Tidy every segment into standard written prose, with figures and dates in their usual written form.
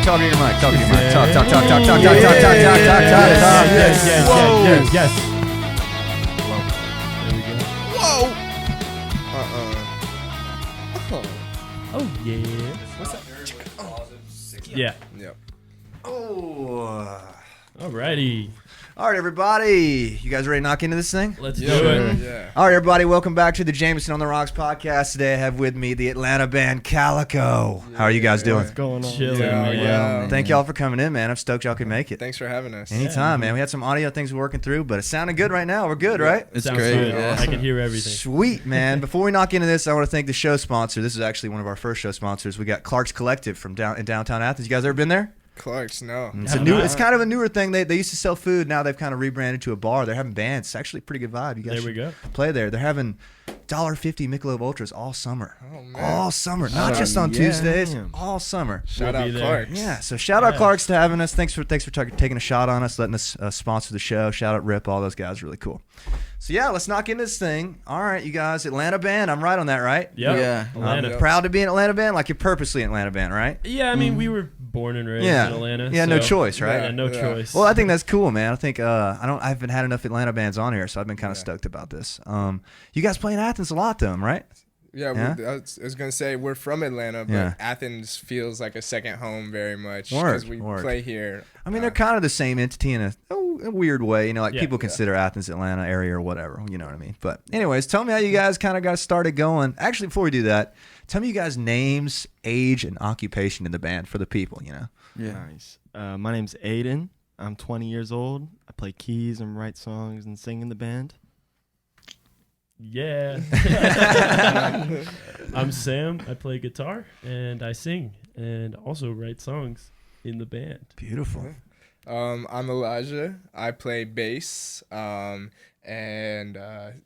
Talk to your mic. Talk to your mic. Talk. Yes. Whoa! Oh yeah. What's that? Yeah. Yep. Oh. Alrighty. All right, everybody. You guys ready to knock into this thing? Let's do it. Yeah. All right, everybody. Welcome back to the Jameson on the Rocks podcast. Today I have with me the Atlanta band KHALIKO. How are you guys doing? What's going on? Chilling, Yeah, man. Thank y'all for coming in, man. I'm stoked y'all could make it. Thanks for having us. Anytime, man. We had some audio things we're working through, but it's sounding good right now. We're good, right? It's great, Good. yeah. I can hear everything. Sweet, man. Before we knock into this, I want to thank the show sponsor. This is actually one of our first show sponsors. We got Clark's Collective from in downtown Athens. You guys ever been there? Clark's, no. It's it's kind of a newer thing. They used to sell food. Now they've kind of rebranded to a bar. They're having bands. It's actually a pretty good vibe. You guys There we go. play there. They're having $1.50 Michelob Ultras all summer. Oh, man. All summer. Not just on Tuesdays. All summer. Shout We'll out be there. Clark's. Yeah, so shout out Clark's to having us. Thanks for taking a shot on us, letting us sponsor the show. Shout out Rip, all those guys, really cool. So yeah, let's knock into this thing. All right, you guys, Atlanta band. I'm right on that, right? Yep. Yeah. Atlanta. Yep. Proud to be an Atlanta band, like you're purposely an Atlanta band, right? Yeah, I mean, we were born and raised Yeah. in Atlanta. Yeah, no so- choice, right? Yeah, no Yeah. choice. Well, I think that's cool, man. I think I haven't had enough Atlanta bands on here, so I've been kind of stoked about this. You guys play in Athens a lot, though, right? Yeah, Yeah? I was going to say we're from Atlanta, but Yeah. Athens feels like a second home very much Word, because we word. play here. I mean, they're kind of the same entity in a weird way. You know, like Yeah. people consider Athens Atlanta area or whatever. You know what I mean? But anyways, tell me how you guys kind of got started going. Actually, before we do that, tell me you guys' names, age, and occupation in the band for the people, you know? Yeah. Nice. My name's Aiden. I'm 20 years old. I play keys and write songs and sing in the band. Yeah. I'm Sam. I play guitar and I sing and also write songs in the band. Beautiful. I'm Elijah. I play bass and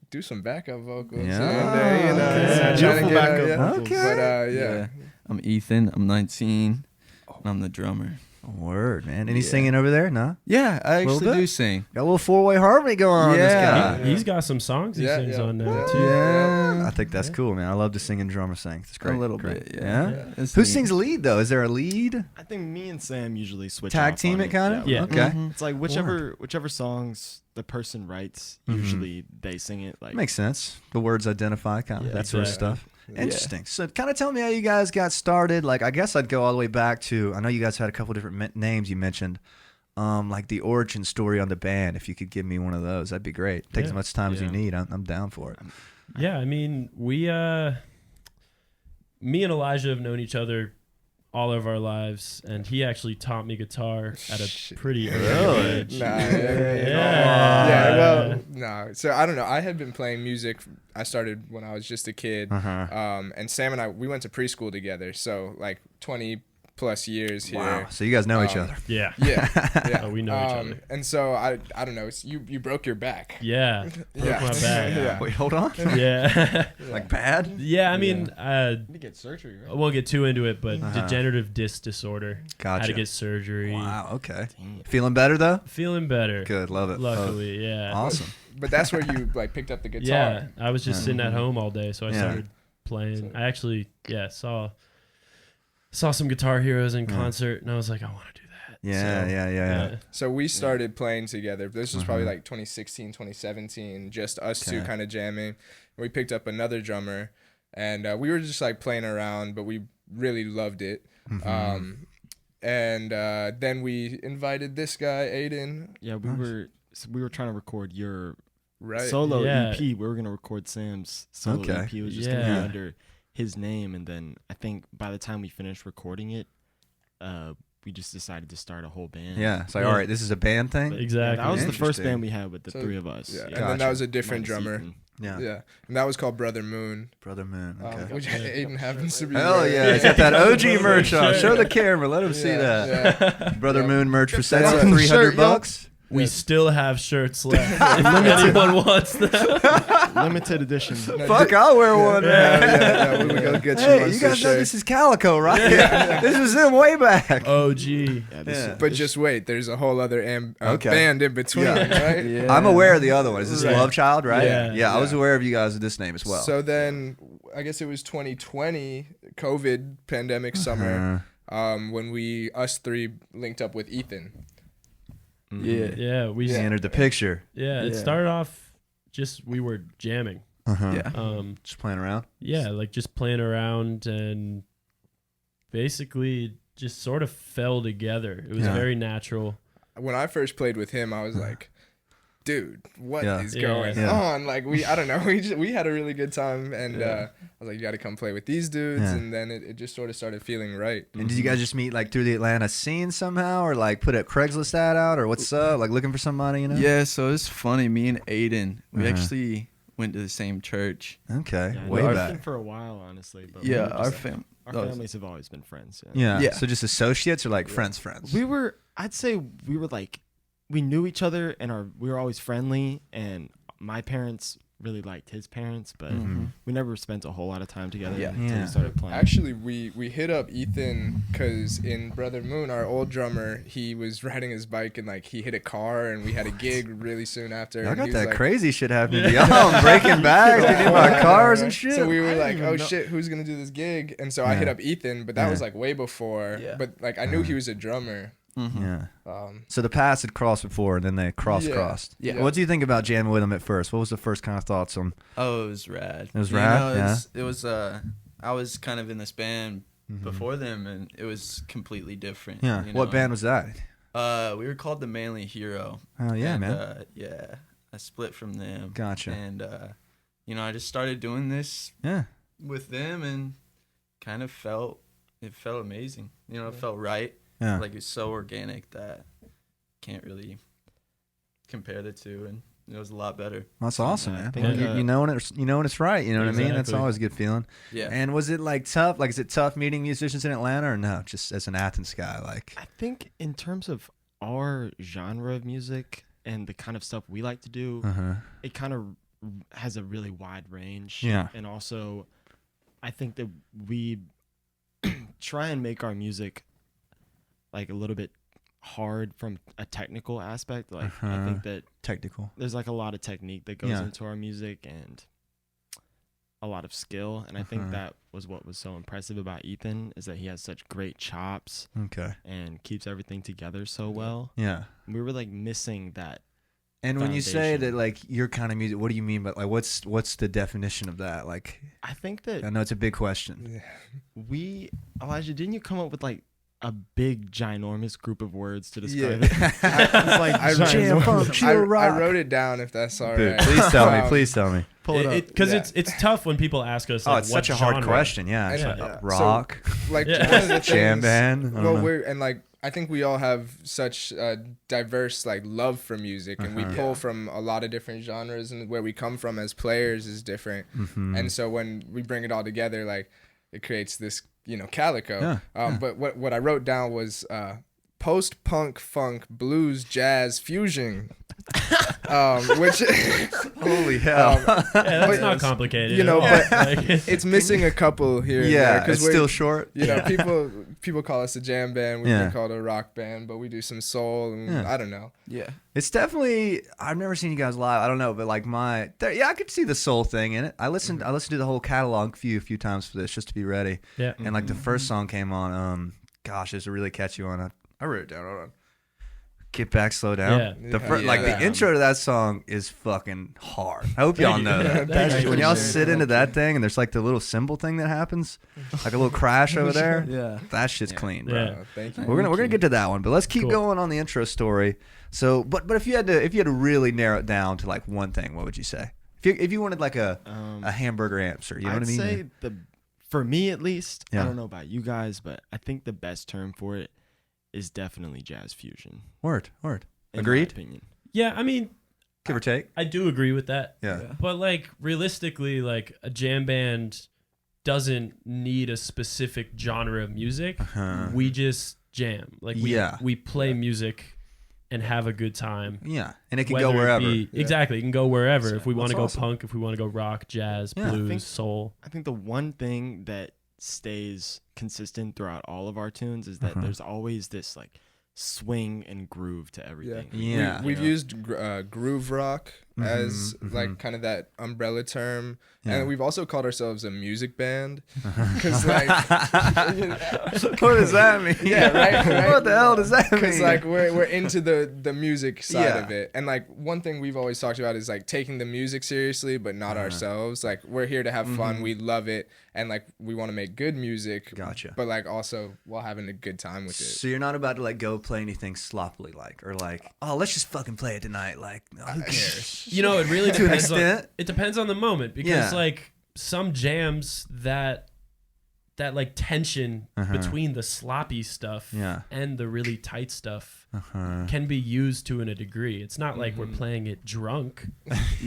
do some backup vocals. Yeah. And, Okay. trying to Beautiful get, backup yeah. vocals. But yeah. I'm Ethan. I'm 19. And I'm the drummer. Word, man. Any Yeah. singing over there? No? Yeah, I Little actually bit? do sing. Got a little four-way harmony going on with this Yeah. guy. He's got some songs he Yeah, sings yeah. on now, Yeah. too. Yeah. I think that's cool, man. I love to sing and drummer sing. It's great. A little great. bit, yeah. Yeah? It's Who neat. sings lead, though? Is there a lead? I think me and Sam usually switch Tag off team on it, kind of? Yeah. Okay. Mhm. It's like whichever songs the person writes, usually they sing it. Like Makes sense. The words identify, kind of Yeah, that sort of exactly. stuff. Interesting. So kind of tell me how you guys got started. Like, I guess I'd go all the way back to, I know you guys had a couple different names you mentioned. Like the origin story on the band. If you could give me one of those, that'd be great. Take Yeah. as much time as you Yeah. need. I'm down for it. Yeah, I mean, me and Elijah have known each other all of our lives, and he actually taught me guitar at a pretty early age. Nah, Yeah. yeah, well, no. So I don't know. I had been playing music. I started when I was just a kid. Uh-huh. And Sam and I, we went to preschool together. So like 20 plus years here. Wow. So you guys know each other. Yeah. Yeah. Yeah. Oh, we know each other. And so I don't know. It's, you broke your back. Yeah. Broke Yeah. my back. Yeah. Wait, hold on. Yeah. Like bad? Yeah, I mean, you get surgery, right? I won't get too into it, but degenerative disc disorder. Gotcha. Had to get surgery. Wow. Okay. Feeling better though? Feeling better. Good. Love it. Luckily, yeah. Awesome. But that's where you like picked up the guitar. Yeah, I was just sitting at home all day, so I Yeah. started playing. I actually, saw some Guitar Heroes in concert, and I was like, I want to do that. Yeah, So, yeah. So we started playing together. This was probably like 2016, 2017, just us two kind of jamming. We picked up another drummer, and we were just like playing around, but we really loved it. And then we invited this guy, Aiden, Yeah, we were trying to record your right? solo Yeah. EP. We were gonna record Sam's solo Okay. EP. It was just gonna be Yeah. under his name, and then I think by the time we finished recording it, we just decided to start a whole band. Yeah. It's like, Yeah. all right, this is a band thing. Yeah, Exactly. that was the first Interesting. band we had with the So, three of us. Yeah. And Gotcha. then that was a different Minus drummer. Ethan. Yeah. Yeah. And that was called Brother Moon, Brother Moon. Okay. which Aiden happens to be. Hell wearing. yeah. He's got that OG merch on. Sure. Show the camera. Let him see Yeah, that. yeah. Brother Yeah. Moon merch for sale. That's a $300 shirt, yo. bucks. We still have shirts left. If anyone wants them. Limited edition. Fuck, I'll wear one. Yeah, we would go get Hey, one you for guys know sure. this is Calico, right? This was them way back. OG. Yeah, this Yeah. is- But just wait, there's a whole other Okay. band in between, right? Yeah. I'm aware of the other one. Is this Right. Love Child, right? Yeah. I was aware of you guys with this name as well. So then, I guess it was 2020, COVID pandemic summer. when us three linked up with Ethan. Yeah. Yeah, we He entered the picture. Yeah, it Yeah. started off just we were jamming. Yeah. Just playing around. Yeah, like just playing around and basically just sort of fell together. It was Yeah. very natural. When I first played with him, I was like, dude, what is Yeah. going Yeah. on? Like, I don't know. We had a really good time. And I was like, you got to come play with these dudes. Yeah. And then it just sort of started feeling right. And did you guys just meet like through the Atlanta scene somehow, or like put a Craigslist ad out, or what's up? Like looking for somebody, you know? Yeah, so it's funny. Me and Aiden, we Uh-huh. actually went to the same church. Okay, Yeah, way no, our- I've back. been For a while, honestly. But Yeah, we were our just- our that was- families have always been friends. Yeah. Yeah. So just associates or like friends? I'd say we were like, we knew each other and we were always friendly, and my parents really liked his parents, but we never spent a whole lot of time together Yeah. until Yeah. we started playing. Actually, we hit up Ethan because in Brother Moon, our old drummer, he was riding his bike and like he hit a car, and we had a gig really soon after. Y'all and got he was that like, crazy shit happening to y'all. Breaking bags, we did my cars and shit. So we were I like, didn't oh even know. shit, who's gonna do this gig? And so I hit Yeah. up Ethan, but that was Yeah. like way before. Yeah. But like I knew he was a drummer. Yeah. Um, So the paths had crossed before, and then they crossed. Yeah. What do you think about jamming with them at first? What was the first kind of thoughts on? Oh, it was rad. It was You rad? know, Yeah. It was I was kind of in this band before them, and it was completely different. Yeah. you What know? band was that? We were called the Manly Hero. Oh yeah, and, man. Yeah, I split from them. Gotcha. And I just started doing this Yeah. with them, and kind of felt amazing. It felt right. Yeah. Like it's so organic that can't really compare the two, and it was a lot better. That's awesome, I man. think, You know when it's right. You know what I mean? That's Exactly. always a good feeling. Yeah. And was it like tough? Like, is it tough meeting musicians in Atlanta, or no? Just as an Athens guy, like. I think in terms of our genre of music and the kind of stuff we like to do, it kind of has a really wide range. Yeah. And also, I think that we try and make our music like a little bit hard from a technical aspect. Like I think that Technical. there's like a lot of technique that goes Yeah. into our music and a lot of skill. And I think that was what was so impressive about Ethan, is that he has such great chops Okay. and keeps everything together so well. Yeah. We were like missing that. And when you say Foundation. that, like, your kind of music, what do you mean by, like, what's the definition of that? Like, I think I that know it's a big question. Elijah, didn't you come up with like a big ginormous group of words to describe Yeah. it? It's like I Jam, ginormous. funk, chill, rock. I wrote it down if that's all Dude, right. please tell me. Please tell me. Pull it up. Because Yeah. it's tough when people ask us. Oh, Like, it's what such a hard genre. question. Yeah. It's Yeah. like, Yeah. rock, Like Yeah. one of the jam things- band. I don't Well, know. I think we all have such a diverse like love for music, and we pull from a lot of different genres, and where we come from as players is different. And so when we bring it all together, like it creates this, KHALIKO. But what I wrote down was post-punk, funk, blues, jazz, fusion, which Holy hell. Yeah, that's But- not complicated. you know, at all. but Like, it's missing a couple here. and there, Yeah. 'cause It's we're- still short. people call us a jam band. We've Yeah. been called a rock band, but we do some soul, and Yeah. I don't know. Yeah. It's definitely. I've never seen you guys live. I don't know, but like I could see the soul thing in it. I listened to the whole catalog a few times for this just to be ready. yeah. And like the first song came on. Gosh, it's a really catchy one. I wrote it down. Hold on. Get back, slow down. Yeah. The like the Yeah. intro to that song is fucking hard. I hope y'all know that. Thank you. When y'all sit into that thing and there's like the little cymbal thing that happens, like a little crash over there. Yeah. That shit's clean, bro. Yeah. Thank you. We're gonna get to that one, but let's keep Cool. going on the intro story. So, but if you had to really narrow it down to like one thing, what would you say? If you wanted like a hamburger answer, you know I'd what I mean? say for me at least, Yeah. I don't know about you guys, but I think the best term for it is definitely jazz fusion. Word. In Agreed? My opinion. Yeah, I mean, Give or take. I do agree with that. Yeah. But like realistically, like a jam band doesn't need a specific genre of music. We just jam. Like we play music and have a good time. Yeah, and it can go Whether it wherever. be- Exactly, it can go wherever. If we want to That's go awesome. punk, if we want to go rock, jazz, Yeah, I blues, think- soul. I think the one thing that stays consistent throughout all of our tunes is that there's always this like swing and groove to everything. Yeah. We've used groove rock as like kind of that umbrella term. Yeah. And we've also called ourselves a music band because like What does that mean? Yeah, right. What the hell does that mean? Because like we're into the music side Yeah. of it, and like one thing we've always talked about is like taking the music seriously, but not ourselves. Like we're here to have fun, we love it, and like we want to make good music. Gotcha. But like also while having a good time with it. So you're not about to like go play anything sloppily, like, or like, oh, let's just fucking play it tonight. Like, who cares? You know, it really To an depends on, extent. it depends on the moment because Yeah. like some jams that like tension between the sloppy stuff Yeah. and the really tight stuff can be used to a degree. It's not like we're playing it drunk,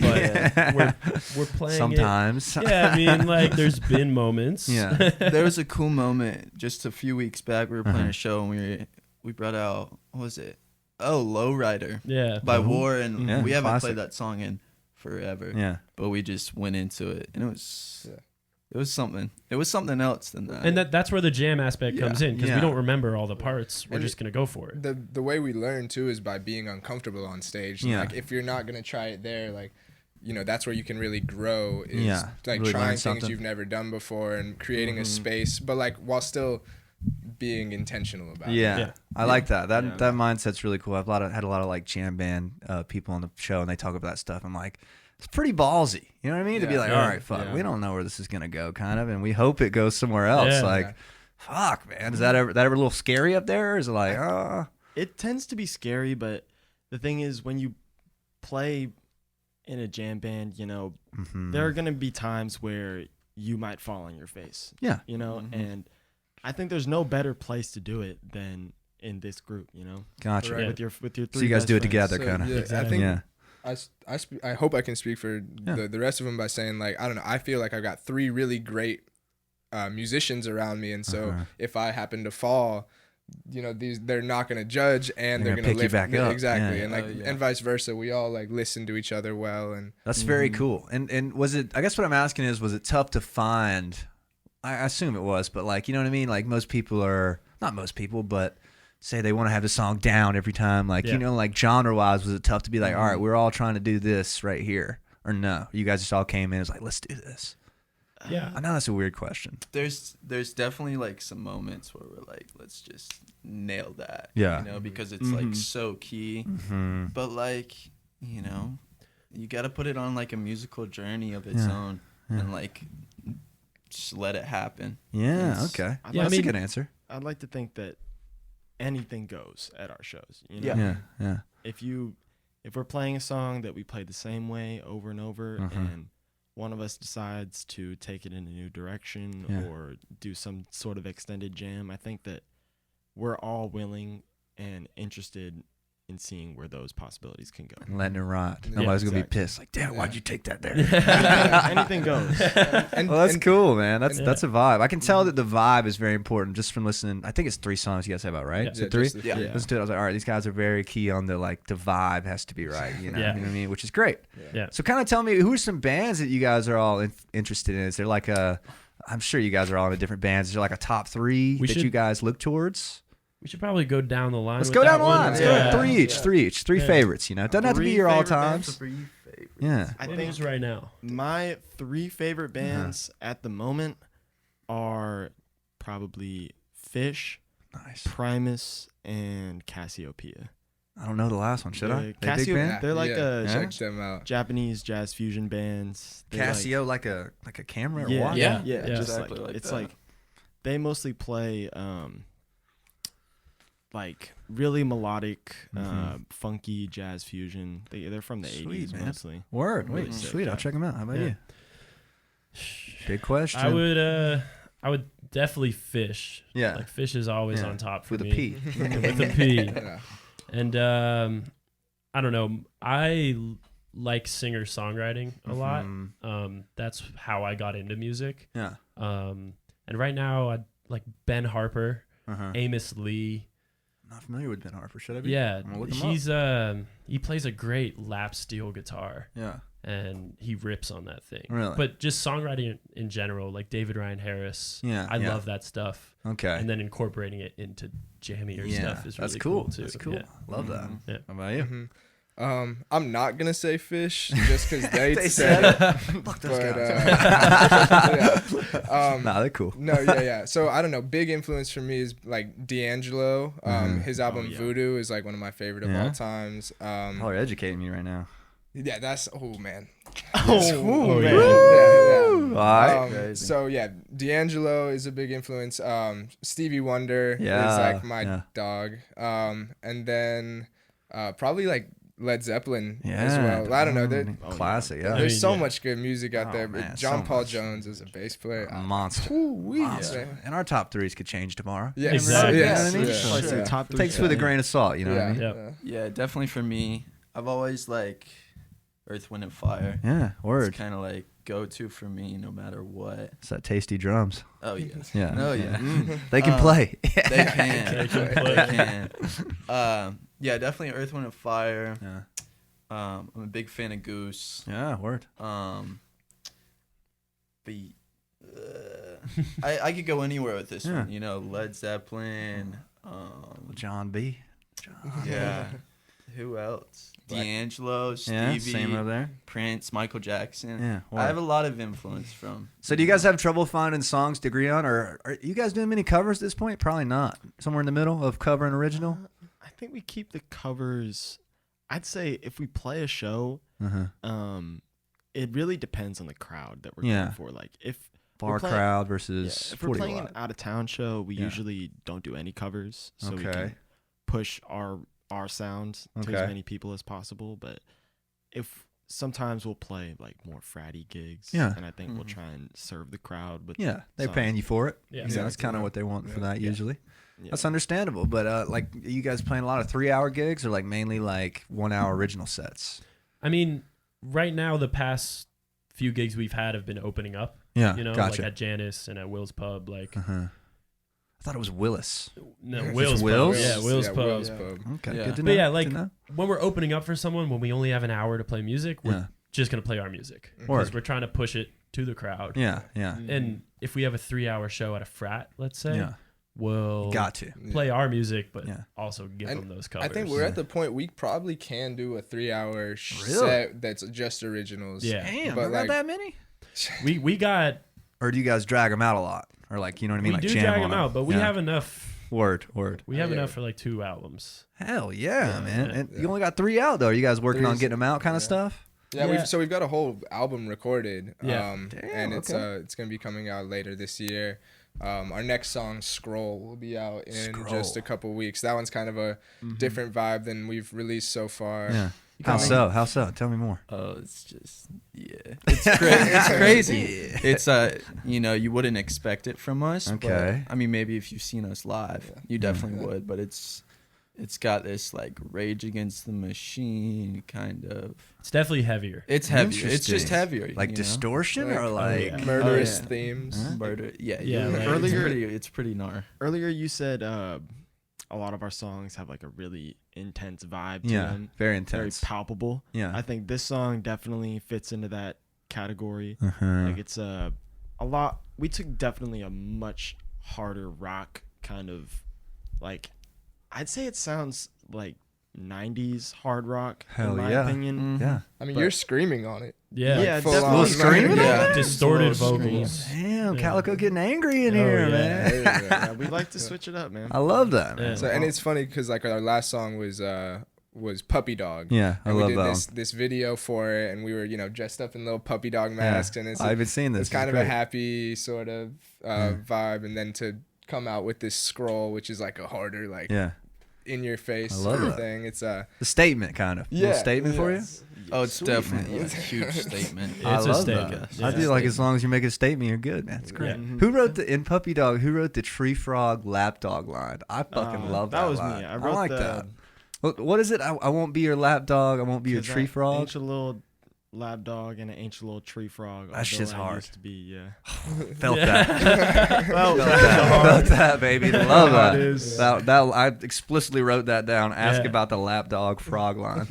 but we're playing Sometimes. it. Yeah, I mean, like there's been moments. Yeah. There was a cool moment just a few weeks back. We were playing a show and we brought out, what was it? Oh, Lowrider Yeah. by War, and Yeah, we haven't classic. played that song in forever. Yeah. But we just went into it, and it was something. It was something else than that. And that's where the jam aspect comes in because Yeah. we don't remember all the parts. We're And just gonna go for it. The way we learn too is by being uncomfortable on stage. Yeah. Like if you're not gonna try it there, like that's where you can really grow. Is Yeah, like really learn trying things something. you've never done before and creating a space, but like while still being intentional about it. Yeah. I like that. That Yeah. that mindset's really cool. I've had a lot of like jam band people on the show, and they talk about that stuff. I'm like, it's pretty ballsy. You know what I mean? To be Yeah. like, Yeah. all right, fuck, Yeah. we don't know where this is gonna go, kind of, and we hope it goes somewhere else. Yeah. Like, fuck, man, is that ever a little scary up there? Or is it like, It tends to be scary, but the thing is, when you play in a jam band, there are gonna be times where you might fall on your face. Yeah. And I think there's no better place to do it than in this group. Gotcha. Right. With your three. So you guys best do it friends. together, So, kind of. yeah, I Exactly. think Yeah. I hope I can speak for Yeah. the rest of them by saying like I don't know, I feel like I've got three really great musicians around me, and so if I happen to fall, they're not gonna judge, and They're they're gonna gonna pick you lift back up. exactly, Yeah. and like Yeah. and vice versa. We all like listen to each other well, and That's very cool. And was it? I guess what I'm asking is, was it tough to find? I assume it was, but like, you know what I mean? Like most people are not most people, but say they want to have the song down every time. Like like genre wise, was it tough to be like, all right, we're all trying to do this right here, or no? You guys just all came in and was like, let's do this. Yeah. I know that's a weird question. there's definitely like some moments where we're like, let's just nail that. Yeah. Because it's like so key. But like, you got to put it on like a musical journey of its own, and like just let it happen. Yeah. It's- Okay. Yeah, That's I a mean- good answer. I'd like to think that anything goes at our shows. Yeah. Yeah. If we're playing a song that we play the same way over and over, and one of us decides to take it in a new direction or do some sort of extended jam, I think that we're all willing and interested in seeing where those possibilities can go. And letting it ride. Yeah, Nobody's gonna be exactly. pissed. Like, damn, why'd you take that there? Anything goes. and Well, that's and- cool, man. That's a vibe. I can tell that the vibe is very important just from listening. I think it's 3 songs you guys have out, right? Yeah. Is it 3? just the- Yeah. Listen to it. I was like, all right, these guys are very key on the vibe has to be right. You know, Yeah. you know what I mean? Which is great. Yeah. So kind of tell me, who are some bands that you guys are all interested in? Is there like I'm sure you guys are all in different bands. Is there like a top 3 We that should- you guys look towards? We should probably go down the line. Let's with go that down the one. line. Let's Yeah. go 3 each, 3 each, 3 Yeah. favorites. You know, it doesn't have to be 3 your all favorite bands? times. 3 favorites. Yeah. I What think is right now. my 3 favorite bands at the moment are probably Fish, Nice. Primus, and Cassiopeia. I don't know the last one. Should I? They big Casio- band? They're like yeah, a check them out. Japanese jazz fusion bands. They Casio, like a camera or yeah, what? yeah, Yeah. just Exactly like, like it's that. like they mostly play like really melodic, funky jazz fusion. They're from the Sweet, 80s man. mostly. Word. Really Wait, sick, sweet. I'll yeah. check them out. How about Yeah. you? Big question. I would definitely Fish. Yeah. Like Fish is always Yeah. on top for With a me. P. With a P. Yeah. And I don't know. I like singer songwriting a lot. That's how I got into music. Yeah. And right now, I like Ben Harper, Uh-huh. Amos Lee. Not familiar with Ben Harper. Should I be? Yeah, I'm gonna look him up. he plays a great lap steel guitar, Yeah. and he rips on that thing. Really? But just songwriting in general, like David Ryan Harris. Yeah, I yeah. love that stuff. Okay. And then incorporating it into jammier yeah, stuff is that's really cool. too. That's cool. Yeah. Love that. Yeah. How about you? Mhm. I'm not gonna say Fish just because they said it. Fuck those But, guys. Nah, they're cool. No, yeah. So I don't know. Big influence for me is like D'Angelo. His album Voodoo is like one of my favorite of all times. Oh, you're educating me right now. Yeah, that's man. Man. Yeah. All right. So yeah, D'Angelo is a big influence. Stevie Wonder is Yeah, like my yeah. dog. And then probably like Led Zeppelin Yeah, as well. I don't know. Classic. Yeah. There's mean, so yeah. much good music out there. man, But John so Paul much. Jones is a bass player. A monster. Monster. And our top threes could change tomorrow. Yes. Exactly. Yes. You know what I mean? Yeah. Like, Yeah. top 3 Takes it with a grain of salt. You know what I mean? Yep. Yeah, definitely for me. I've always like Earth, Wind, and Fire. Yeah. Word. It's kind of like go-to for me no matter what. It's that tasty drums. Oh yeah. Yeah. Oh yeah. They can play. They can. They can play. They can. Yeah, definitely Earth, Wind, and Fire. Yeah. I'm a big fan of Goose. Yeah. Word. But I could go anywhere with this Yeah. one. You know, Led Zeppelin. John B. Yeah. Who else? D'Angelo, Yeah. Stevie, Same over there. Prince, Michael Jackson. Yeah. I have Word. a lot of influence from. So do you guys have trouble finding songs to agree on, or are you guys doing many covers at this point? Probably not. Somewhere in the middle of cover and original. I think we keep the covers. I'd say if we play a show, it really depends on the crowd that we're Yeah. going for. Like if Bar we're playing- crowd yeah, versus if we're 40 playing watt. an out of town show, we Yeah. usually don't do any covers, so we Okay. can push our sound to Okay. as many people as possible. But if sometimes we'll play like more fratty gigs, Yeah. and I think we'll try and serve the crowd with Yeah, they're songs. paying you for it. Yeah. Yeah, that's Exactly. kind of what they want for that usually. Yeah. That's understandable. But like, are you guys playing a lot of 3-hour gigs or like mainly like 1-hour original sets? I mean, right now the past few gigs we've had have been opening up. Yeah, You know, gotcha. like at Janice and at Will's Pub. Like, I thought it was Willis. no, Will's Will's? Pub. Yeah, Will's Pub. Will's Pub. Okay, Yeah. good to know. But yeah, good like to know. when we're opening up for someone, when we only have an hour to play music, we're Yeah. just gonna play our music because Word. we're trying to push it to the crowd. Yeah, yeah, And if we have a 3-hour show at a frat, let's say, yeah. we'll Got to. play our music, but Yeah. also give And them those covers. I think we're at the point we probably can do a 3-hour Really? set that's just originals. Yeah. Damn, But I got like- that many? we got Or do you guys drag them out a lot? Or like, you know what I mean? we Like do jam drag on them out, but we Yeah. have enough. Word. We have Yeah. enough for like 2 albums. Hell yeah, man. yeah. And you only got 3 out though. Are you guys working on Three's- getting them out kind of yeah. stuff? Yeah, Yeah. we've got a whole album recorded. Yeah. And it's okay. it's gonna be coming out later this year. Our next song, Scroll, will be out in just a couple weeks. That one's kind of a different vibe than we've released so far. Yeah. How so? How so? Tell me more. Oh, it's just it's crazy. It's crazy. It's you know, you wouldn't expect it from us. Okay. But, I mean, maybe if you've seen us live, you definitely would. But it's got this like Rage Against the Machine kind of. It's definitely heavier. It's heavier. It's Interesting. just heavier. Like you know? distortion or like yeah. Murderous Oh, yeah. themes. Huh? Murder. Yeah. Yeah, like- It's pretty gnar. Earlier, you said a lot of our songs have like a really intense vibe to yeah, them, very very intense. palpable. Yeah. I think this song definitely fits into that category. Uh-huh. Like it's a lot. We took definitely a much harder rock kind of like. I'd say it sounds like 90s hard rock Hell in my yeah. opinion. Yeah. I mean, But- you're screaming on it. Yeah. Yeah, full definitely. on. Screaming on Yeah. Distorted It's a little vocals. Damn, Yeah. Calico getting angry in Oh, here, yeah. man. Yeah, we like to switch it up, man. I love that, man. Yeah. So and it's funny because like our last song was Puppy Dog. Yeah, I And we love did that this video for it, and we were dressed up in little puppy dog masks, and it's I've been seeing this. it's kind of a happy sort of vibe, and then to come out with this Scroll, which is like a harder like Yeah. in your face I love sort of that. thing. It's The statement, kind of. Yeah, Little statement for you? yes. Oh, it's Sweet, definitely man. a huge statement. It's I a love statement. that. I Yeah. feel like as long as you make a statement, you're good, man. It's great. Yeah. Who wrote in Puppy Dog? Who wrote the Tree Frog Lapdog line? I fucking love that. That was line. me. I wrote like the, that. What is it? I won't be your lapdog. I won't be your 'cause tree that frog. Ancient little lap dog and an ancient little tree frog. That shit's although I hard. Used to be, yeah. Felt that. Well, Felt that, baby. Love that. It is. That I explicitly wrote that down. Ask Yeah. about the lapdog frog line.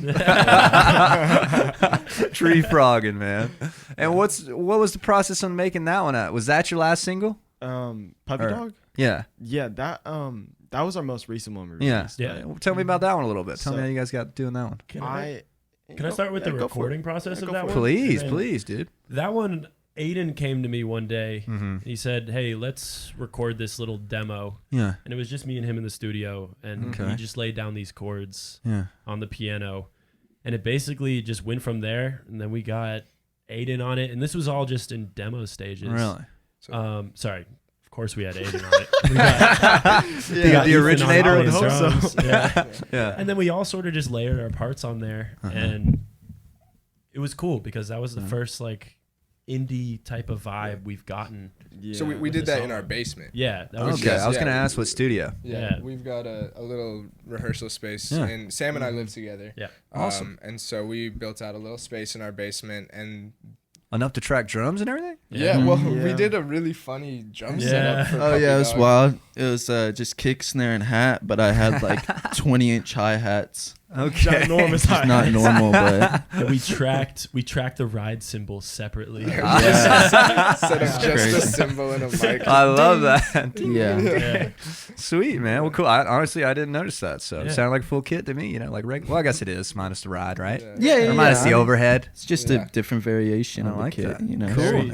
Tree frogging, man. And what was the process on making that one at? Was that your last single? Puppy Or- dog. Yeah. Yeah, that was our most recent one we Yeah. released. Yeah. but Tell me about that one a little bit. Tell me So- how you guys got doing that one. I Can I start with the recording process of that one? Please, dude. That one, Aiden came to me one day. He said, "Hey, let's record this little demo." Yeah. And it was just me and him in the studio, and he just laid down these chords on the piano, and it basically just went from there. And then we got Aiden on it, and this was all just in demo stages. Really? Sorry. Of course, we had Aiden on it. We got the originator on would hope drums. so. Yeah. And then we all sort of just layered our parts on there, and it was cool because that was the first like indie type of vibe we've gotten. Yeah. So we did that in our basement. Yeah. That was I was gonna ask what studio. Yeah. We've got a little rehearsal space, and Sam and I live together. Yeah. Awesome. And so we built out a little space in our basement, and enough to track drums and everything. We did a really funny drum setup. For it was wild. It was just kick, snare, and hat, but I had like 20-inch hi-hats. Okay, enormous hi-hats. Not normal, but and we tracked the ride cymbal separately. Set up just a cymbal and a mic. I love that. Yeah. Sweet, man. Well, cool. Honestly, I didn't notice that. So it sounded like a full kit to me. Like well, I guess it is minus the ride, right? Yeah. Or minus the overhead. It's just a different variation of the kit. That. You know,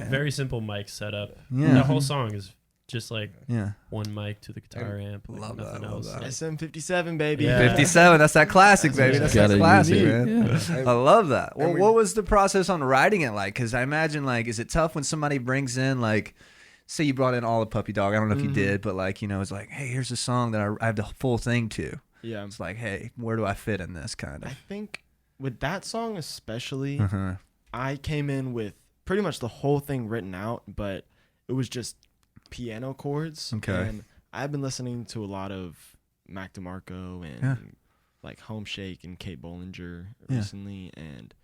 Very simple mic setup. Yeah. The whole song is just like Yeah. one mic to the guitar amp. Like Love nothing that, else. love that. SM57, baby. Yeah. 57. That's that classic, baby. That's that classic, man. Yeah. I love that. Well, what was the process on writing it like? Because I imagine, like, is it tough when somebody brings in, like, say you brought in all the Puppy Dog. I don't know if you did, but, like, you know, it's like, hey, here's a song that I have the full thing to. Yeah. It's like, hey, where do I fit in this kind I of? think with that song especially, I came in with pretty much the whole thing written out, but it was just piano chords. Okay. And I've been listening to a lot of Mac DeMarco and like Home Shake and Kate Bollinger recently, and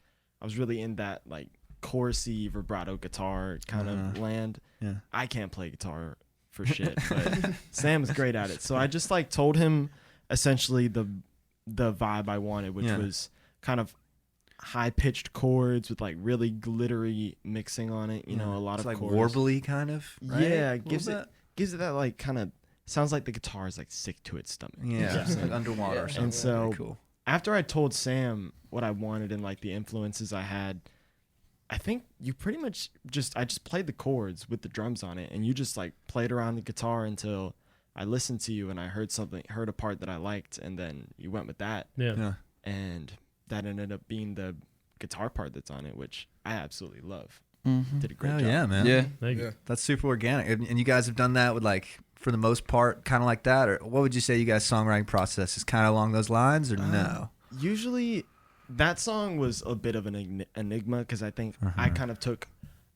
I was really in that like chorusy vibrato guitar kind of land. Yeah. I can't play guitar for shit, but Sam's great at it. So I just like told him essentially the vibe I wanted, which was kind of high-pitched chords with like really glittery mixing on it, you know, a lot of like chords. warbly kind of, right? Yeah, gives it that like kind of sounds like the guitar is like sick to its stomach. Yeah, like underwater or something. And so very cool. After I told Sam what I wanted and like the influences I had, I think you pretty much I just played the chords with the drums on it, and you just like played around the guitar until I listened to you and I heard a part that I liked, and then you went with that. Yeah. And that ended up being the guitar part that's on it, which I absolutely love. Did a great job. Yeah, man. Yeah. That's super organic. And you guys have done that with, like, for the most part, kind of like that? Or what would you say you guys' songwriting process is kind of along those lines, or no? Usually that song was a bit of an enigma because I think I kind of took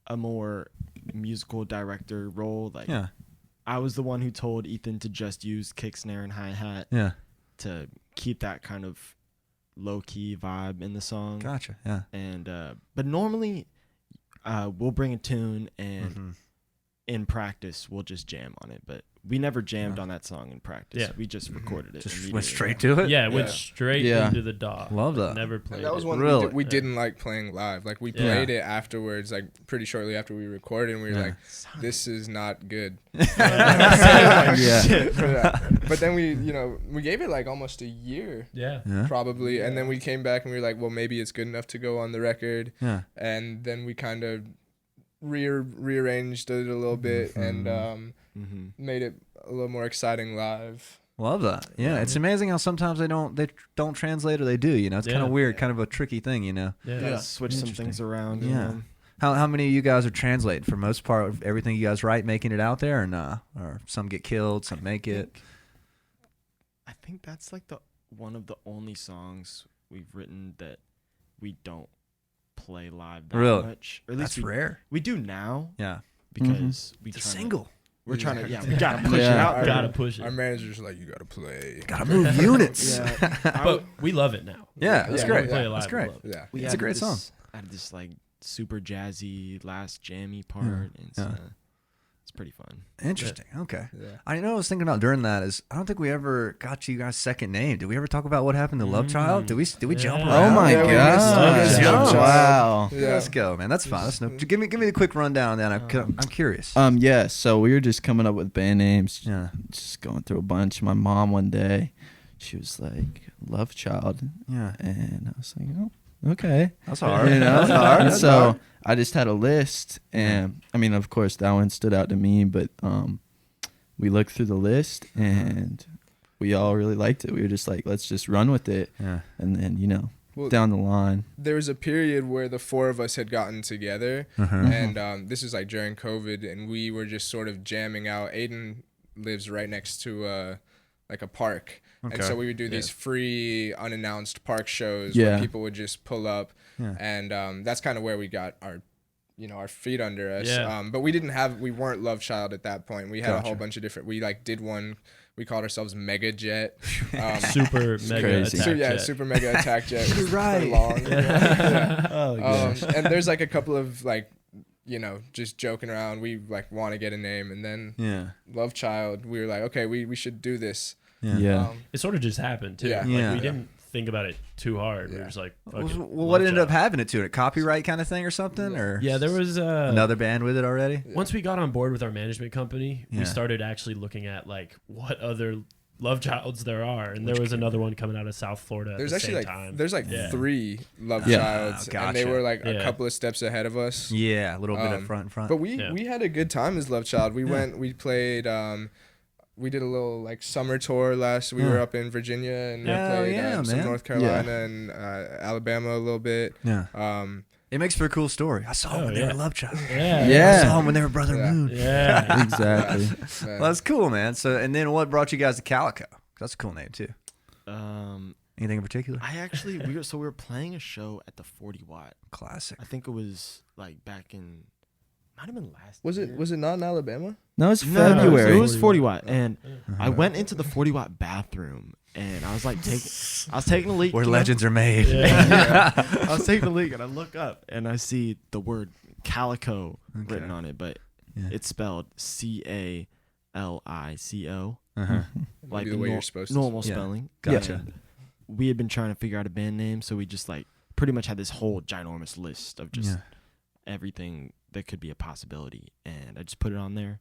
a more musical director role. Like, I was the one who told Ethan to just use kick, snare, and hi-hat to keep that kind of low-key vibe in the song. Gotcha, yeah. And but normally we'll bring a tune and in practice we'll just jam on it, but we never jammed on that song in practice. Yeah. We just recorded it. Just went straight to it? Yeah, went straight into the DAW. Love that. Never played that was it. one we didn't like playing live. Like, we played it afterwards, like pretty shortly after we recorded, and we were like, this is not good. But then we gave it like almost a year. Probably. And then we came back and we were like, well, maybe it's good enough to go on the record. And then we kind of rearranged it a little bit and made it a little more exciting live. Love that. Yeah, it's amazing how sometimes they don't translate, or they do. You know, it's kind of weird, kind of a tricky thing. You know. Switch some things around. Yeah. How many of you guys are translating? For most part, of everything you guys write, making it out there, or nah? Or some get killed, some make it. I think that's like one of the only songs we've written that we don't play live that much. Or at least that's rare. We do now. Yeah. Because it's a single. We're trying to, we gotta push it out. Gotta push it. Our manager's like, you gotta play. Gotta move units. But we love it now. Yeah, that's great. Play it live, that's great. Yeah. It's a great song. I had this like super jazzy last jammy part, and it's pretty fun. Interesting. Okay. I know. I was thinking about during that is I don't think we ever got you guys' second name. Did we ever talk about what happened to Love Child? Did we jump around? Oh my god! Wow. Let's go, man. That's fine. That's give me the quick rundown. Then I'm curious. So we were just coming up with band names. Just going through a bunch. My mom one day, she was like, "Love Child." Yeah. And I was like, "Oh, okay. That's hard. You know? That's hard. That's So hard. I just had a list, and I mean, of course, that one stood out to me. But we looked through the list, and we all really liked it. We were just like, let's just run with it. Yeah. And then Well, down the line. there was a period where the four of us had gotten together, and this was like during COVID, and we were just sort of jamming out. Aiden lives right next to like a park, and so we would do these free unannounced park shows where people would just pull up, and that's kind of where we got our feet under us. But we weren't Love Child at that point. We had a whole bunch of different. We like did one. We called ourselves Mega Jet. Super mega attack jet. Super Mega Attack Jet. You're right. Long. Oh, gosh. And there's like a couple of like, just joking around. We like want to get a name, and then Love Child. We were like, okay, we should do this. Yeah. It sort of just happened too. Yeah. Like, Yeah. we didn't think about it too hard. We were just like, fuck it, Well, Love what ended Child. up having it to it? A copyright kind of thing or something? Or Yeah, there was another band with it already? once we got on board with our management company, Yeah. we started actually looking at like what other Love Childs there are, and there was another one coming out of South Florida at There's the actually same like time. there's like Yeah. 3 Love Yeah. Childs, and they Gotcha. were like a Yeah. couple of steps ahead of us. Yeah, a little bit up front. But we had a good time as Love Child. We played. We did a little like summer tour last. We were up in Virginia and we played some man. North Carolina and Alabama a little bit. Yeah. It makes for a cool story. I saw them when they were Love Child. Yeah. I saw them when they were Brother Moon. Yeah. Exactly. Man. Well, that's cool, man. So, and then what brought you guys to KHALIKO? That's a cool name too. Anything in particular? I actually we were playing a show at the 40 Watt. Classic. I think it was like back in might have been last Was year. it not in Alabama? No, it's No, February. it was 40 Watt, and I went into the 40 Watt bathroom, and I was like I was taking a leak. Where you know? legends are made. I was taking a leak, and I look up, and I see the word KHALIKO written on it, but it's spelled CALICO, like Maybe the way you're supposed to normal Yeah. spelling. Gotcha. And we had been trying to figure out a band name, so we just like pretty much had this whole ginormous list of just everything that could be a possibility, and I just put it on there,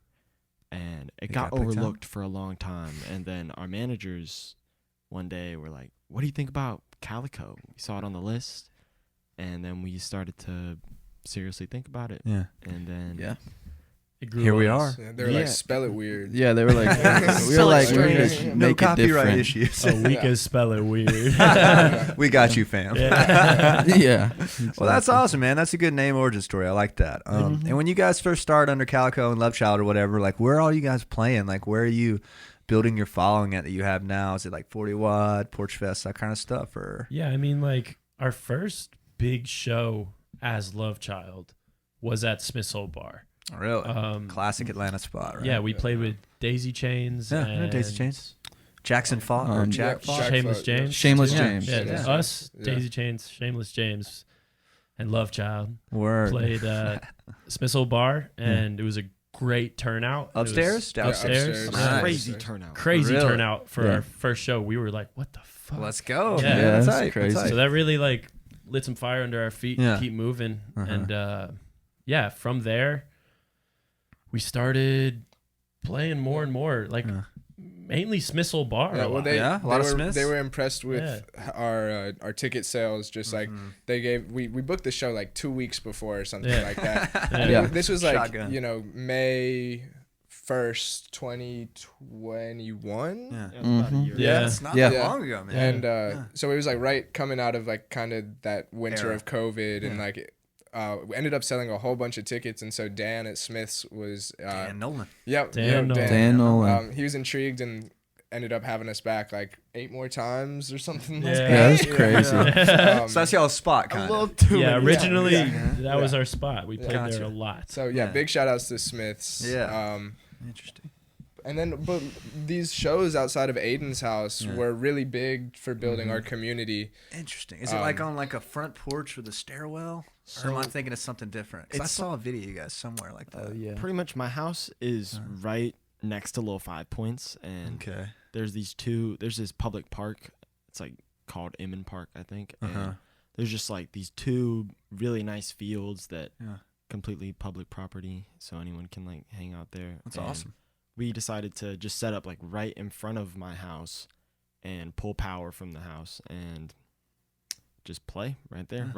and it got got picked up? overlooked for a long time, and then our managers one day were like, what do you think about KHALIKO? We saw it on the list, and then we started to seriously think about it, Yeah. and then It grew Here we on are. us. Yeah, they were like, spell it weird. Yeah, they were like, we were Spell it like, we're gonna strange. No make it copyright different. issues. Oh, we can spell it weird. We got you, fam. Yeah. Well, that's awesome, man. That's a good name origin story. I like that. And when you guys first started under KHALIKO and Love Child or whatever, like, where are all you guys playing? Like, where are you building your following at that you have now? Is it like 40 Watt, Porch Fest, that kind of stuff? Or Yeah, I mean, like our first big show as Love Child was at Smith's Old Bar. really? Classic Atlanta spot, right? Yeah, we played with Daisy Chains. Yeah, I know and Daisy Chains. Jackson Fought or Jack yeah, Fought. Jack Shameless Fought, James. Shameless Yeah. James. Yeah, Yeah. us, Yeah. Daisy Chains, Shameless James, and Love Child Word. played Smith's Old Bar, and it was a great turnout. It was Upstairs? Upstairs. Nice. crazy turnout. Crazy Really? turnout for Yeah. our first show. We were like, what the fuck? Let's go. Yeah. man. Yeah, That's that's tight. crazy. That's So tight. that really like lit some fire under our feet Yeah. to keep moving. And yeah, from there we started playing more and more, like mainly Smith's Old Bar. Yeah, a well, lot. Yeah, a lot of were, Smiths. They were impressed with our ticket sales. Just like they gave, we booked the show like 2 weeks before or something Yeah. like that. Yeah. And Yeah. this was like Shotgun. May 1st, 2021. Yeah. Yeah, it was about a year. Yeah. It's not Yeah. that long ago, man. And so it was like right coming out of like kind of that winter Era. of COVID, and like we ended up selling a whole bunch of tickets. And so Dan at Smith's was Dan Nolan. yep, Dan yep, Nolan. Dan Nolan. he was intrigued and ended up having us back like 8 more times or something. like Yeah. Yeah, that. that's crazy. So that's y'all's spot, kind of. too Yeah, many. originally Yeah. that was our spot. We played Gotcha. there a lot. So yeah, Yeah. big shout outs to Smith's. Yeah. Interesting. And then, but these shows outside of Aiden's house were really big for building our community. Interesting. Is it like on like a front porch with a stairwell? Or am I thinking of something different? 'Cause I saw a video of you guys somewhere like that. yeah. Pretty much my house is right next to Little 5 Points, and Okay. there's this public park. It's like called Inman Park, I think. And Uh-huh. there's just like these 2 really nice fields that Yeah. completely public property, so anyone can like hang out there. That's And awesome. we decided to just set up like right in front of my house and pull power from the house and just play right there,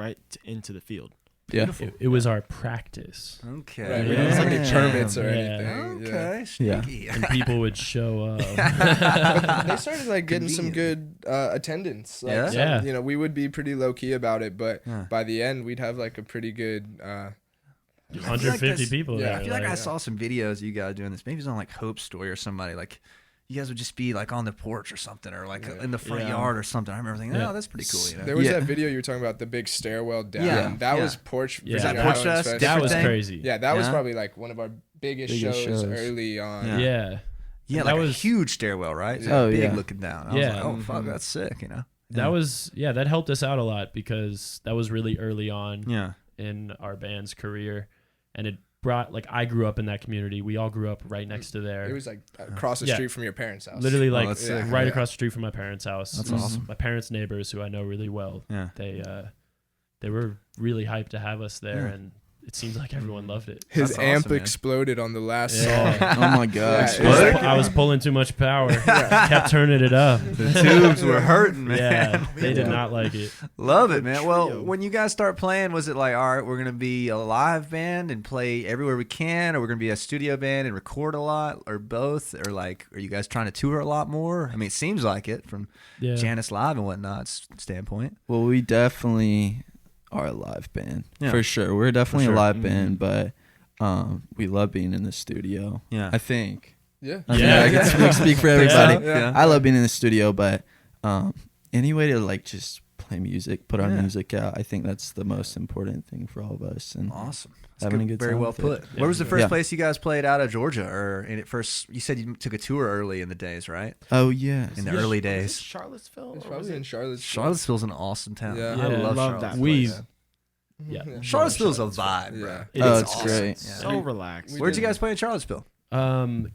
into the field. Yeah. It was our practice. Okay. Right, we didn't have any permits or Yeah. anything. Okay. Yeah. Sneaky. And people would show up. But they started like getting some Convenient. good attendance. Like, Yeah? Yeah. You know, we would be pretty low key about it, but Yeah. by the end, we'd have like a pretty good. 150 people yeah, there. I feel like I like, saw some videos of you guys doing this. Maybe it was on like Hope's Story or somebody. Like, you guys would just be like on the porch or something, or like in the front Yeah. yard or something. I remember thinking, Yeah. oh, that's pretty cool. You know? There was Yeah. that video you were talking about, the big stairwell down. Yeah. That Yeah. was Porch. Yeah. Virginia Porch Highlands Fest? Fest. that was thing? crazy. Yeah, that was Yeah. probably like one of our biggest shows early on. Yeah. Yeah. Yeah, That like a was- huge stairwell, right? Yeah. Oh, Big yeah. looking down. I was Yeah. like, oh, fuck, that's sick, you know? That helped us out a lot because that was really early on Yeah. in our band's career. And it brought, like, I grew up in that community. We all grew up right next to there. It was like across the Yeah. street from your parents' house. Literally, like, that's sick. right Yeah. across the street from my parents' house. That's awesome. My parents' neighbors, who I know really well, Yeah. they were really hyped to have us there, Yeah. and it seems like everyone loved it. His That's amp awesome, man. exploded on the last Yeah. song. Oh my gosh. Yeah, I was pulling too much power. Kept turning it up. The tubes were hurting, man. Yeah, they did not like it. Love it, man. Well, Trio. when you guys start playing, was it like, all right, we're going to be a live band and play everywhere we can, or we're going to be a studio band and record a lot, or both? Or like, are you guys trying to tour a lot more? I mean, it seems like it from Yeah. Janice Live and whatnot's standpoint. Well, we definitely are a live band. Yeah. For sure. We're definitely sure. a live band, but we love being in the studio. Yeah. I think. Yeah. I mean, Yeah. I can speak for everybody. Yeah. I love being in the studio, but any way to like just play music, put our Yeah. music out, I think that's the most important thing for all of us. And Awesome. That's having a good very time well with it. put. Yeah. Where was the first Yeah. place you guys played out of Georgia? Or in it first, you said you took a tour early in the days, right? oh yeah, In the Was it- early was it days. Charlottesville? It's or probably was in it? Charlottesville. Charlottesville's an awesome town. Yeah. I Yeah. love Love that Charlottesville. We, Yeah. yeah. Charlottesville's a vibe, bro. Yeah. It Oh, is it's awesome. great. Yeah. So relaxed. We Where'd you did. guys play in Charlottesville?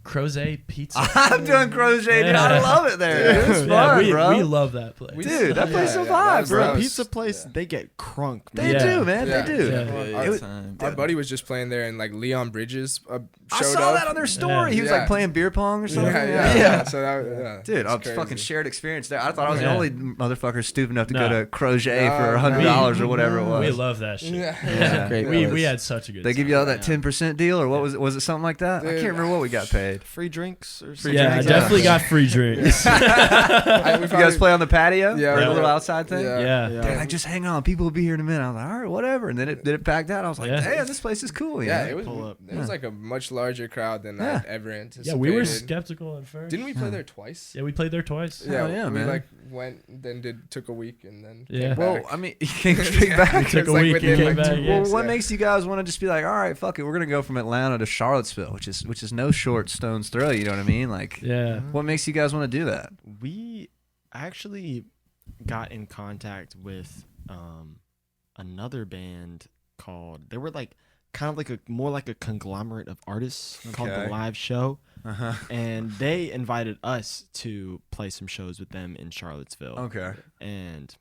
Crozet Pizza. I'm doing crochet, dude. I Yeah. love it there. Yeah. It's fun, Yeah, we bro. love that place. Dude, that place is a Yeah, vibe, that was- For bro. that a was- pizza place, yeah. they get crunk. They Yeah. do, man. Yeah. They do. Yeah. Our- It was- time. Our buddy was just playing there, and like Leon Bridges showed I saw up. that on their story. He was Yeah. like playing beer pong or something. Yeah. So that, Dude, it's a crazy. fucking shared experience there. I thought I was the Yeah. only motherfucker stupid enough to go No. to crochet No, for $100 or whatever it was. We love that shit. Yeah. Yeah. Great We place. had such a good They time. give you all that 10% deal, or what was it? Something like that? I Dude. can't remember what we got paid. Free drinks or Free something. Yeah, I drinks? definitely got free drinks. We You guys probably- play on the patio? Yeah, Or we the little did. outside thing? Yeah. Yeah. They're like, just hang on. People will be here in a minute. I was like, all right, whatever. And then it packed out. I was like, Yeah. damn, this place is cool. Yeah, Yeah. it was. Pull up. It was like a much larger crowd than Yeah. I'd ever anticipated. Yeah, we were skeptical at first. Didn't we play there twice? Yeah, we played there twice. Hell yeah, we man. like went, then took a week, and then Yeah. came Well, back. I mean, you came straight back. We took It's a like week within, and came like, back. 2 yeah. Well, what Yeah. makes you guys want to just be like, all right, fuck it, we're gonna go from Atlanta to Charlottesville, which is no short stone's throw. You know what I mean? Like, Yeah. what makes you guys want to do that? We actually got in contact with another band called, they were like kind of like more like a conglomerate of artists called Okay. The Live Show, Uh-huh. and they invited us to play some shows with them in Charlottesville. Okay. And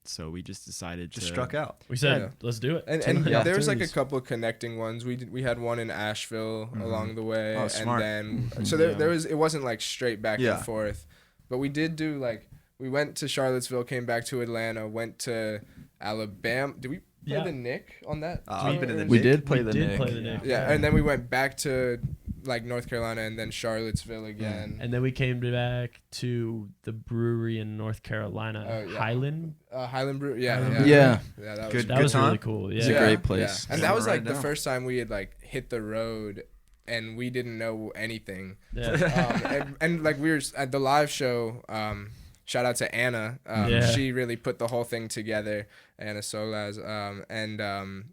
so we just decided Just to struck out. We said, Yeah. let's do it. And Yeah. there was like a Tours. couple of connecting ones. We had one in Asheville along the way, Oh, smart. and then so there was, it wasn't like straight back Yeah. and forth, but we did do like, we went to Charlottesville, came back to Atlanta, went to Alabama. Did we play Yeah. the Nick on that? I've been in the We Nick. did play We the did Nick. play the Nick. Yeah, and then we went back to like North Carolina, and then Charlottesville again. And then we came back to the brewery in North Carolina, Oh, yeah. Highland. Highland Brew. Yeah, Highland yeah, Brew. yeah. That was Good- That was time? really cool. Yeah. It's a great place. Yeah. And Yeah. that was like Right the now. first time we had like hit the road, and we didn't know anything. Yeah. And like we were at the live show. Shout out to Anna. Yeah. She really put the whole thing together. Anna Solaz. And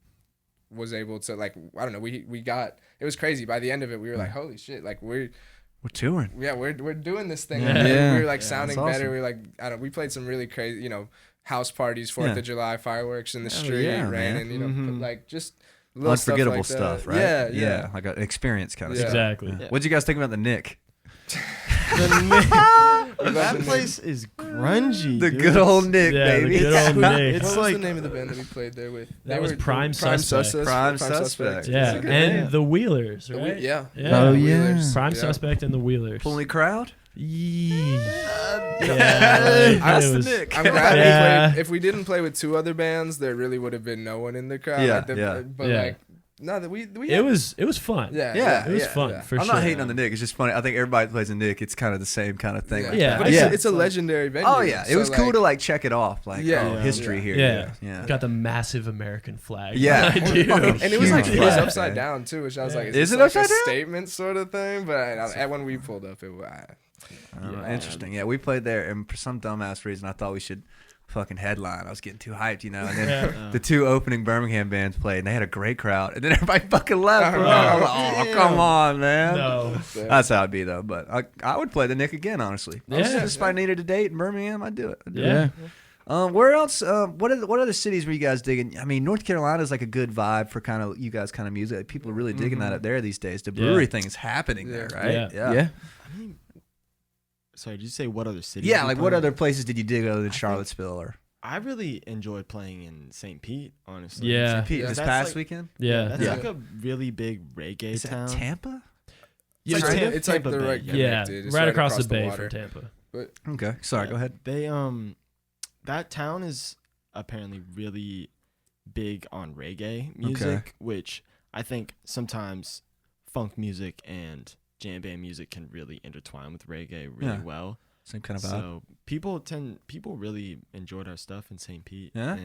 was able to like, I don't know. We got, it was crazy. By the end of it, we were like, holy shit! Like we're touring. we're doing this thing. Yeah. And Yeah. we were like Yeah, sounding that's better. awesome. We were like, I don't know. We played some really crazy, house parties, 4th Yeah. of July fireworks in the Hell street, yeah, ran, man. and like just little Unforgettable stuff, like stuff, that. right? Yeah, yeah. Like an experience kind of Yeah. stuff. Exactly. Yeah. What'd you guys think about the Nick? that place is grungy. The dude. good old Nick, Yeah, the baby. good old Nick. It's What was like the name of the band that we played there with? That They was were Prime Suspect. Prime Suspect. Yeah. That's a good And name. the Wheelers, The right? yeah. Yeah. Oh, The yeah. Wheelers. Prime Yeah. Suspect and the Wheelers. Only crowd? Ask the Nick. I'm glad we played. If we didn't play with 2 other bands, there really would have been no one in the crowd. But like, no, that we it was fun. Yeah, it was fun. For I'm sure. not hating on the Nick. It's just funny. I think everybody plays a Nick. It's kind of the same kind of thing. But it's a legendary venue. Oh yeah, it was cool to like check it off. Like history here. Yeah. Got the massive American flag. Yeah, and it was like it was upside down too, which I was like, is it like upside down? Statement sort of thing. But when we pulled up, it was interesting. Yeah, we played there, and for some dumbass reason, I thought we should fucking headline. I was getting too hyped, and then the 2 opening Birmingham bands played, and they had a great crowd, and then everybody fucking left. Oh, come on, man. No. That's how it'd be though. But I would play the Nick again, honestly. Just if I needed a date in Birmingham, I'd do it. Where else? What other cities were you guys digging? I mean, North Carolina is like a good vibe for kind of you guys kind of music. Like, people are really digging that up there these days. The brewery thing is happening there, right? Yeah. I mean, sorry, did you say what other cities? Yeah, like what other places did you dig other than Charlottesville? Or I really enjoyed playing in St. Pete, honestly. Yeah. St. Pete this past weekend? Yeah. That's like a really big reggae town. Is that Tampa? It's like the right right across the bay from Tampa. But okay, sorry, go ahead. They that town is apparently really big on reggae music, which I think sometimes funk music and jam band music can really intertwine with reggae really well. Same kind of vibe. So people really enjoyed our stuff in St. Pete. Yeah.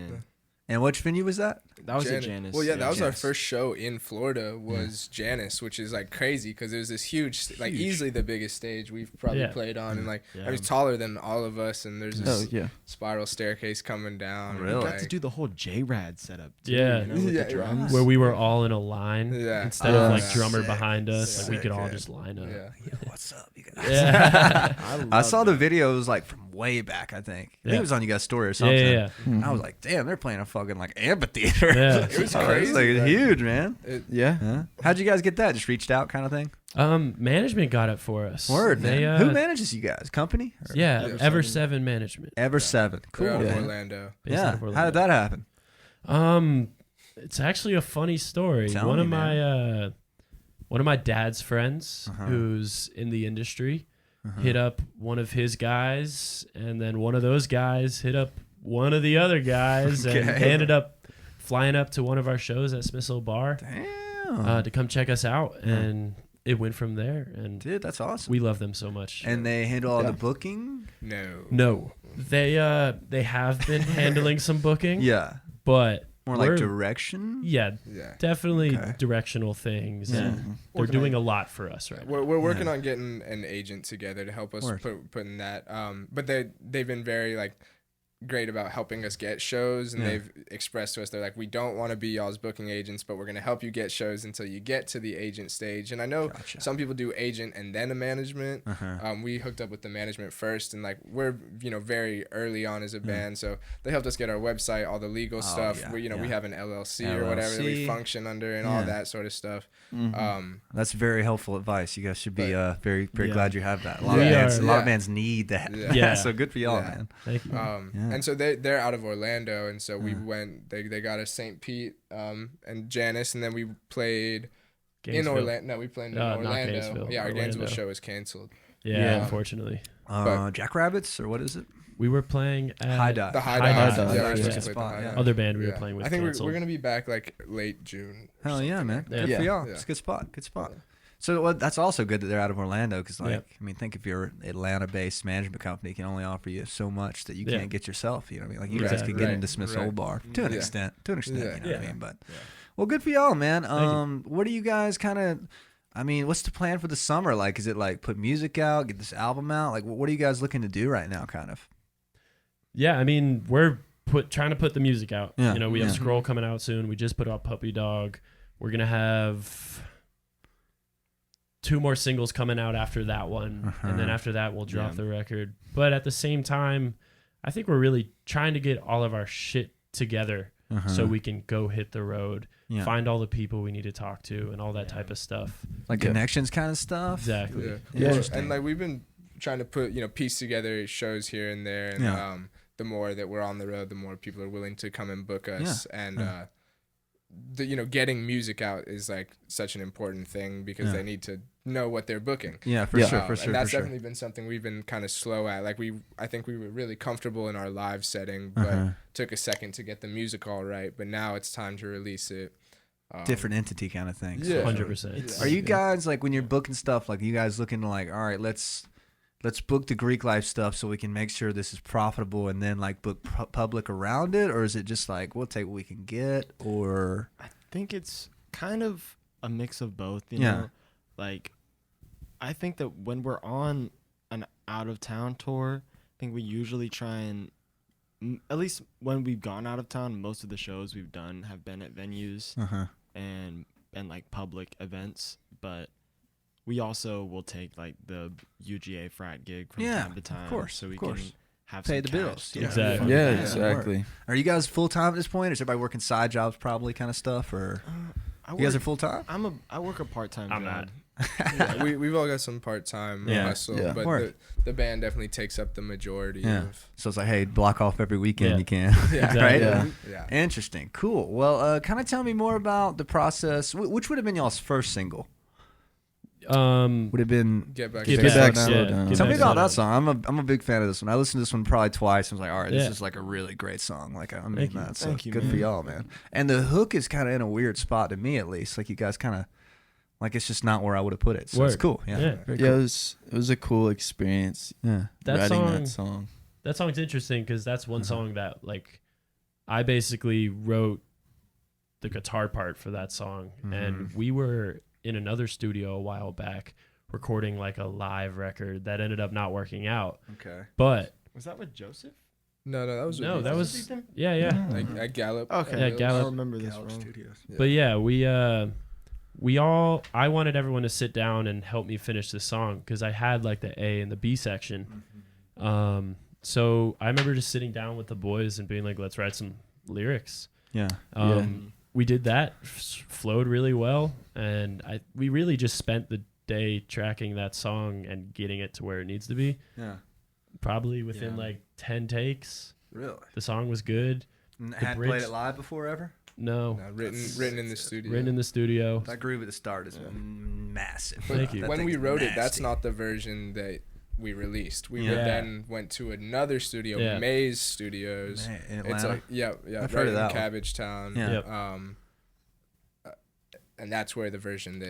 And which venue was that? That was at Janus. Well, that was our first show in Florida was Janus, which is like crazy because it was this huge, like easily the biggest stage we've probably played on, and like it was taller than all of us, and there's this spiral staircase coming down. Really? We got to do the whole J-Rad setup too, with the drums. Where we were all in a line instead of like drummer sick. behind us, like we could all just line up. What's up, you guys? I saw the videos like from way back. I think it was on you guys' story or something. I was like, damn, they're playing a fucking like amphitheater. It was crazy. It's like huge, man. How'd you guys get that? Just reached out, kind of thing. Management got it for us. Word, man. Who manages you guys? Company? Or? Yeah, Ever7 Management. Ever7. Cool. Out of Orlando. How did that happen? It's actually a funny story. One of my dad's friends who's in the industry hit up one of his guys, and then one of those guys hit up one of the other guys, and they ended up flying up to one of our shows at Smithsonian Bar to come check us out, and it went from there. And dude, that's awesome. We love them so much. And they handle all the booking? No. They have been handling some booking. But more like direction? Definitely directional things. And they're doing a lot for us right now. We're working on getting an agent together to help us put in that. But they've been very like great about helping us get shows, and they've expressed to us, they're like, we don't want to be y'all's booking agents, but we're going to help you get shows until you get to the agent stage. And I know some people do agent and then a management. We hooked up with the management first, and like we're very early on as a band, so they helped us get our website, all the legal stuff. We have an LLC or whatever that we function under, and all that sort of stuff. That's very helpful advice. You guys should be very glad you have that. A lot of bands need that. So good for y'all, man. Thank you. And so they're out of Orlando, and so we went. They got us St. Pete and Janus, and then we played in Orlando. No, we played in Orlando. Our Gainesville show was canceled. Yeah, unfortunately. Jackrabbits, or what is it? We were playing at High Dive. The High Dive. Other band we were playing with. I think we're gonna be back like late June. Hell yeah, man. Good for y'all. It's a good spot. So that's also good that they're out of Orlando, because I mean, think if you're an Atlanta-based management company, can only offer you so much that you can't get yourself. You know what I mean? Like you guys can get into Smith's Old Bar to an extent. You know what I mean? But well, good for y'all, man. What do you guys kind of? I mean, what's the plan for the summer? Like, is it like put music out, get this album out? Like, what are you guys looking to do right now, kind of? Yeah, I mean, we're trying to put the music out. We have Scroll coming out soon. We just put out Puppy Dog. We're gonna have 2 more singles coming out after that one, and then after that we'll drop the record. But at the same time, I think we're really trying to get all of our shit together so we can go hit the road, find all the people we need to talk to, and all that type of stuff, like connections kind of stuff. Exactly. And like we've been trying to put piece together shows here and there, and the more that we're on the road, the more people are willing to come and book us. And getting music out is like such an important thing because they need to know what they're booking. Yeah, for sure. And that's definitely been something we've been kind of slow at. Like I think we were really comfortable in our live setting, but took a second to get the music all right. But now it's time to release it. Different entity kind of thing. Yeah, 100%. Are you guys like when you're booking stuff? Like you guys looking to like, all right, let's book the Greek life stuff so we can make sure this is profitable, and then like book public around it, or is it just like we'll take what we can get? Or I think it's kind of a mix of both. You know, like I think that when we're on an out of town tour, I think we usually try and at least when we've gone out of town, most of the shows we've done have been at venues and like public events, but we also will take like the UGA frat gig from time to time, of course, so we can have pay some the cash bills. to Exactly. Yeah, exactly. Are you guys full time at this point? Is everybody working side jobs, probably kind of stuff, or you guys are full time? I work a part-time I'm job. Yeah, we've all got some part-time hustle, but the band definitely takes up the majority of. So it's like, hey, block off every weekend you can. Right? Yeah. Interesting. Cool. Well, kind of tell me more about the process. Which would have been y'all's first single? Would have been Get Back Slow Down. Tell me about that song. I'm a big fan of this one. I listened to this one probably twice. I was like, all right, this is like a really great song. Like, I mean that. So Thank you, good man. for y'all, man. And the hook is kind of in a weird spot to me, at least. Like you guys kind of, like it's just not where I would have put it. So it's cool. Yeah. Very Yeah, cool. it was a cool experience. Yeah. Writing that song. That song's interesting because that's one song that like I basically wrote the guitar part for that song, and we were in another studio a while back recording like a live record that ended up not working out. Okay. But Was that with Joseph? No, that was no, with that was yeah. like at Gallup. Okay. Yeah, I Gallup. remember this Gallup wrong. Studios. But yeah, I wanted everyone to sit down and help me finish the song because I had like the A and the B section. So I remember just sitting down with the boys and being like, let's write some lyrics. Yeah. We did that, flowed really well, and we really just spent the day tracking that song and getting it to where it needs to be. Yeah. Probably within like 10 takes. Really? The song was good. Hadn't played it live before ever? No. Written in the studio. Written in the studio. That groove at the start is massive. Thank you. When we wrote it, that's not the version that we released. We then went to another studio, Maze Studios. In It's Atlanta? like I've right heard of in that one. Cabbage Town. Yeah. And that's where the version that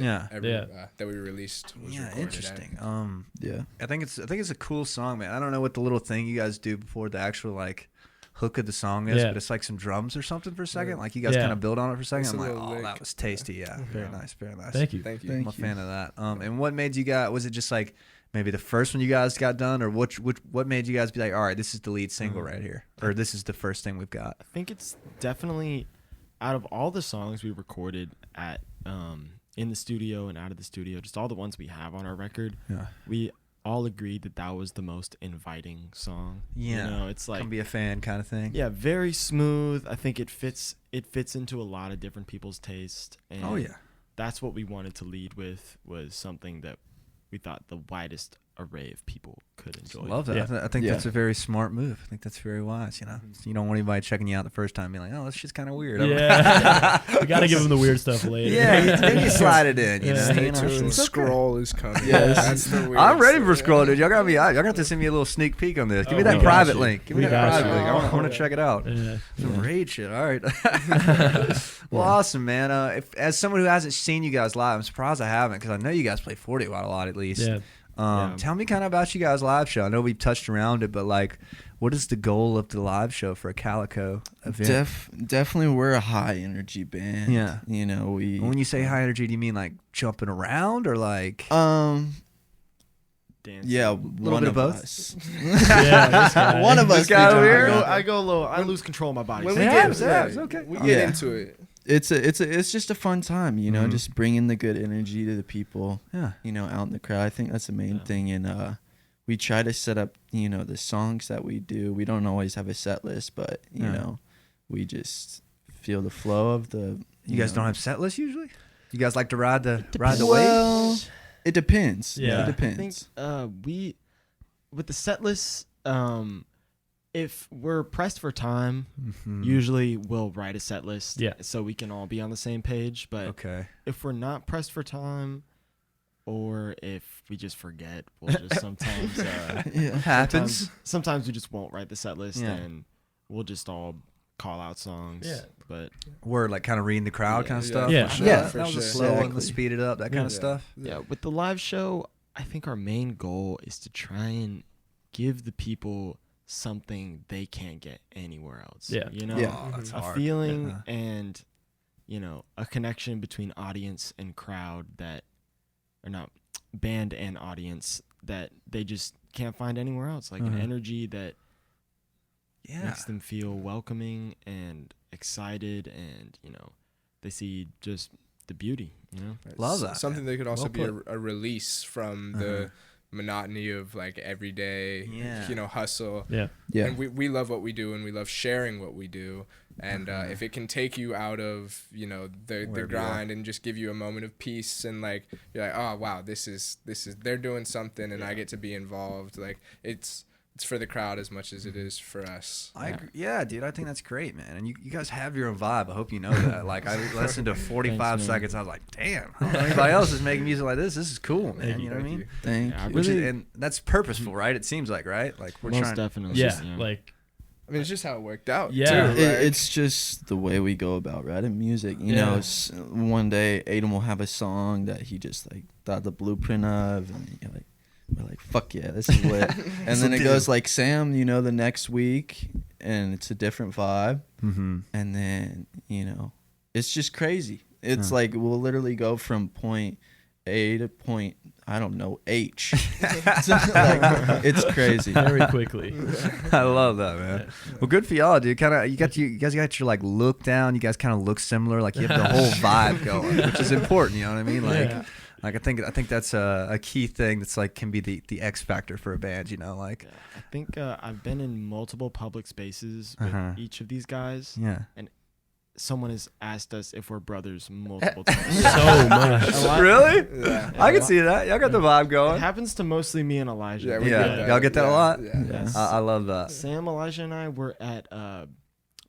that we released was recorded interesting. at. I think it's a cool song, man. I don't know what the little thing you guys do before the actual like hook of the song is, but it's like some drums or something for a second. Like you guys kind of build on it for a second. It's I'm a like, little lick. that was tasty. Yeah, very nice, very nice. Thank you. I'm a fan of that. And what made you guys? Was it just like maybe the first one you guys got done, or what made you guys be like, all right, this is the lead single right here, or this is the first thing we've got? I think it's definitely out of all the songs we recorded at in the studio and out of the studio, just all the ones we have on our record, we all agreed that was the most inviting song. Yeah, you know, it's like come be a fan kind of thing. Yeah, very smooth. I think it fits into a lot of different people's taste. And that's what we wanted to lead with, was something that we thought the widest array of people could enjoy. Love that. I think that's a very smart move. I think that's very wise. You know, you don't want anybody checking you out the first time being like, oh, that's just kind of weird. Yeah. We got to give them the weird stuff later. Then you slide it in. You know, Stay tuned. Scroll is coming. Yes. That's the weird I'm ready stuff. for scroll, dude. Y'all got to send me a little sneak peek on this. Give me that we got private you. link. Give We me that got private you. link. I want to check it out. Yeah. Some raid shit. All right. Well, awesome, man. As someone who hasn't seen you guys live, I'm surprised I haven't, because I know you guys play 40 Watt a lot at least. Yeah. Tell me kind of about you guys' live show. I know we've touched around it, but like, what is the goal of the live show for a KHALIKO event? Definitely, we're a high energy band. Yeah. You know, When you say high energy, do you mean like jumping around or like? Dancing. Yeah, little bit of both. us. Yeah, this guy. One of us. This guy be over jumping here? around. I go low. I lose control of my body. When we Yeah, get okay. we get into it. It's just a fun time, you know, just bringing the good energy to the people, you know, out in the crowd. I think that's the main thing. And we try to set up, you know, the songs that we do. We don't always have a set list, but, you know, we just feel the flow of the... You guys don't have set lists usually? You guys like to ride the wave? Well, it depends. Yeah. It I depends. think with the set list, if we're pressed for time, usually we'll write a set list so we can all be on the same page. But if we're not pressed for time, or if we just forget, we'll just sometimes it happens. Sometimes we just won't write the set list and we'll just all call out songs. Yeah. But we're like kind of reading the crowd kind of stuff. Yeah. That was a slow one. Let's speed it up. That kind of stuff. Yeah. With the live show, I think our main goal is to try and give the people something they can't get anywhere else. Yeah. You know, that's a hard. feeling and, you know, a connection between audience and crowd that, or not, band and audience that they just can't find anywhere else. Like an energy that makes them feel welcoming and excited, and, you know, they see just the beauty, you know? Love that. Something that could also be a release from the monotony of like everyday, you know, hustle. Yeah. And we love what we do, and we love sharing what we do. And if it can take you out of, you know, the grind and just give you a moment of peace, and like you're like, oh wow, this is they're doing something, and I get to be involved. Like it's for the crowd as much as it is for us. I agree. Yeah, dude, I think that's great, man. And you guys have your own vibe. I hope you know that. Like, I listened to 45 seconds. I was like, damn, I don't know anybody else is making music like this. This is cool, man. You know what I mean? Thank you. And that's purposeful, right? It seems like, right? Like, we're most trying. definitely. Yeah, like. I mean, it's just how it worked out. Yeah. Too, It's just the way we go about writing music. You know, one day Aiden will have a song that he just like thought the blueprint of, and you're like, we're like, fuck yeah, this is lit. And then it goes like Sam, you know, the next week, and it's a different vibe. And then, you know, it's just crazy. It's like we'll literally go from point A to point, I don't know, H. Like, it's crazy. Very quickly. I love that, man. Well, good for y'all, dude. You guys got your like look down. You guys kind of look similar. Like you have the whole vibe going, which is important. You know what I mean? Like. Yeah. Like I think that's a key thing that's like can be the X factor for a band, you know, like. I think I've been in multiple public spaces with each of these guys. Yeah. And someone has asked us if we're brothers multiple times. So much. Really? Yeah. I can see that. Y'all got the vibe going. It happens to mostly me and Elijah. Yeah. Y'all get that a lot? Yeah. Yes. I love that. Sam, Elijah, and I were at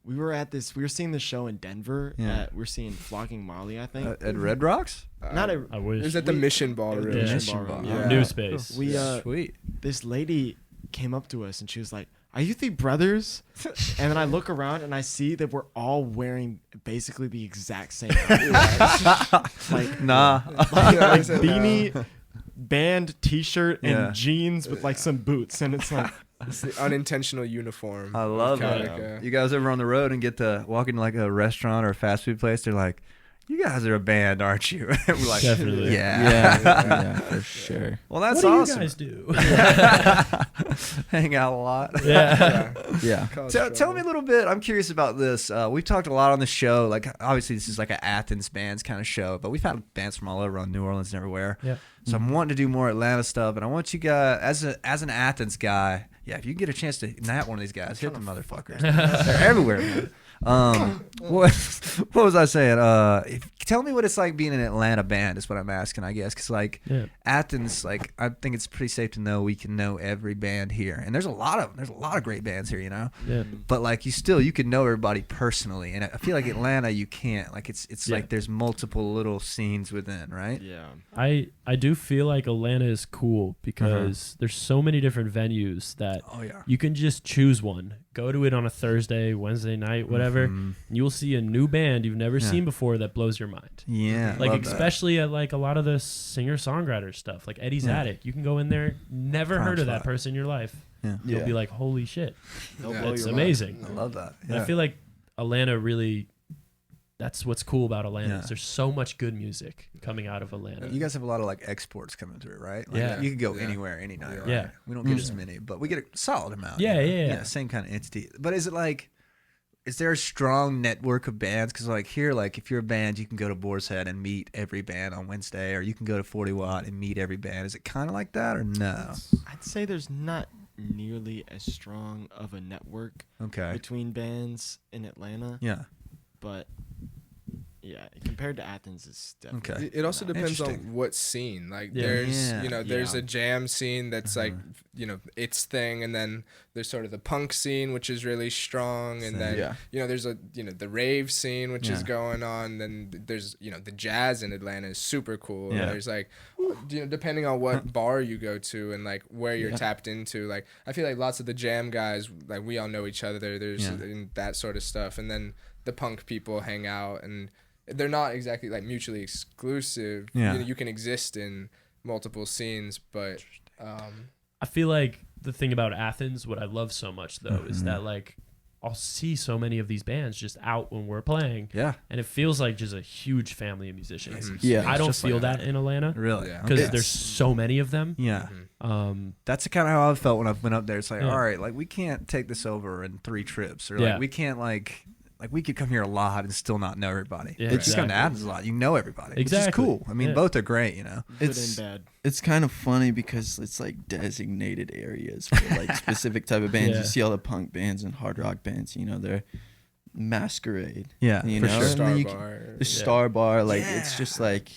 we were seeing the show in Denver. We were seeing Flogging Molly, I think. At Red Rocks? I wish. It was at the Mission Ballroom. Mission Ballroom. Yeah. New space. Sweet. This lady came up to us and she was like, "Are you the brothers?" And then I look around and I see that we're all wearing basically the exact same outfit. Like beanie, band T-shirt, and jeans with like some boots, and it's like. It's the unintentional uniform. I love it. You guys ever on the road and get to walk into like a restaurant or a fast food place? They're like, "You guys are a band, aren't you?" We're like, definitely. Yeah, for sure. Well, that's what awesome. What do you guys do? Hang out a lot. Yeah. Tell me a little bit. I'm curious about this. We've talked a lot on the show. Like, obviously, this is like an Athens Bands kind of show, but we've had bands from all over on New Orleans and everywhere. Yeah. So I'm wanting to do more Atlanta stuff, and I want you guys, as an Athens guy, if you can get a chance to nat one of these guys, hit the motherfuckers. They're everywhere, man. What was I saying? Tell me what it's like being an Atlanta band is what I'm asking, I guess, because like Athens, like I think it's pretty safe to know we can know every band here, and there's a lot of great bands here, you know. Yeah. But like you can know everybody personally, and I feel like Atlanta you can't. Like it's like there's multiple little scenes within, right? Yeah. I do feel like Atlanta is cool because there's so many different venues that you can just choose one. Go to it on a Thursday, Wednesday night, whatever, and you'll see a new band you've never seen before that blows your mind. Yeah, like especially at like a lot of the singer-songwriter stuff, like Eddie's Attic. You can go in there, never heard of that person in your life. Yeah. You'll be like, holy shit, it's amazing. I love that. And I feel like Atlanta really. That's what's cool about Atlanta. Is there's so much good music coming out of Atlanta. You guys have a lot of like exports coming through, right? Like, you can go anywhere, any night. Right? Yeah. We don't get as many, but we get a solid amount. Yeah. Same kind of entity. But is it like, is there a strong network of bands? Because like here, like if you're a band, you can go to Boar's Head and meet every band on Wednesday, or you can go to 40 Watt and meet every band. Is it kind of like that or no? I'd say there's not nearly as strong of a network between bands in Atlanta. Yeah. But Yeah, compared to Athens, it's definitely. Okay. It also depends on what scene. Like there's there's a jam scene that's like its thing, and then there's sort of the punk scene, which is really strong, and then there's the rave scene, which is going on. Then there's the jazz in Atlanta is super cool. Yeah. There's like depending on what bar you go to and like where you're tapped into. Like I feel like lots of the jam guys, like we all know each other. There's and that sort of stuff, and then the punk people hang out and. They're not exactly like mutually exclusive. Yeah. You can exist in multiple scenes, but I feel like the thing about Athens, what I love so much though, is that like I'll see so many of these bands just out when we're playing. Yeah. And it feels like just a huge family of musicians. Yeah. I don't feel that in Atlanta. Really? Because there's so many of them. Yeah. That's kind of how I felt when I went up there. It's like, all right, like we can't take this over in 3 trips, or like we can't like we could come here a lot and still not know everybody. Yeah, it's just come to Athens a lot. You know everybody. Exactly. Which is cool. I mean, both are great, Good and bad. It's kind of funny because it's like designated areas for like specific type of bands. You see all the punk bands and hard rock bands, they're Masquerade. Yeah, you for know, sure. Star Bar. The Star Bar, like it's just like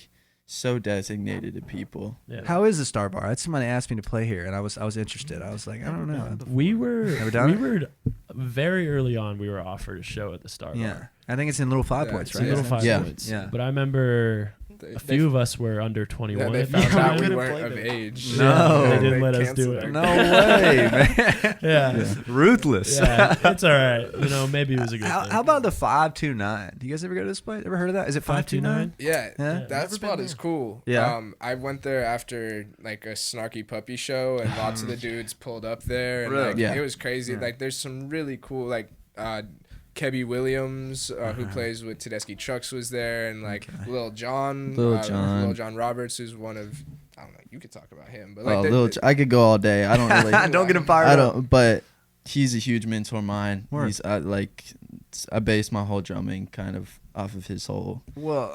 so designated to people. Yeah. How is the Star Bar? I had somebody asked me to play here, and I was interested. I was like, I don't know. We were it? very early on. We were offered a show at the Star Bar. Yeah, I think it's in Little Five Points, It's right? in Little Five Yeah. Points. Yeah. But I remember a few of us were under 21. Yeah, they at that found out time. we couldn't weren't play of them. age. No. they didn't let us canceled do our- it. No way, man. Yeah. Ruthless. Yeah, it's all right. Maybe it was a good thing. How about the 529? Do you guys ever go to this place? Ever heard of that? Is it 529? Yeah, Yeah. that spot is cool. Yeah. I went there after like a Snarky Puppy show, and lots of the dudes pulled up there, and Really? like, Yeah. it was crazy. Like there's some really cool like Kebby Williams, who plays with Tedeschi Trucks, was there, and like Lil Jon Roberts, who's one of, I don't know, you could talk about him, but like I could go all day. I don't really. Don't get him fired up. But he's a huge mentor of mine. Word. He's I base my whole drumming kind of off of his whole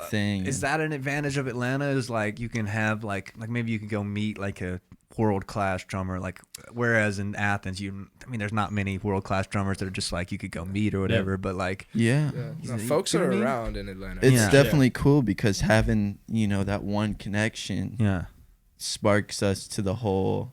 thing. Is that an advantage of Atlanta? Is like you can have like maybe you can go meet like a world class drummer, like whereas in Athens there's not many world class drummers that are just like you could go meet or whatever, but like folks are around in Atlanta. It's definitely cool because having that one connection sparks us to the whole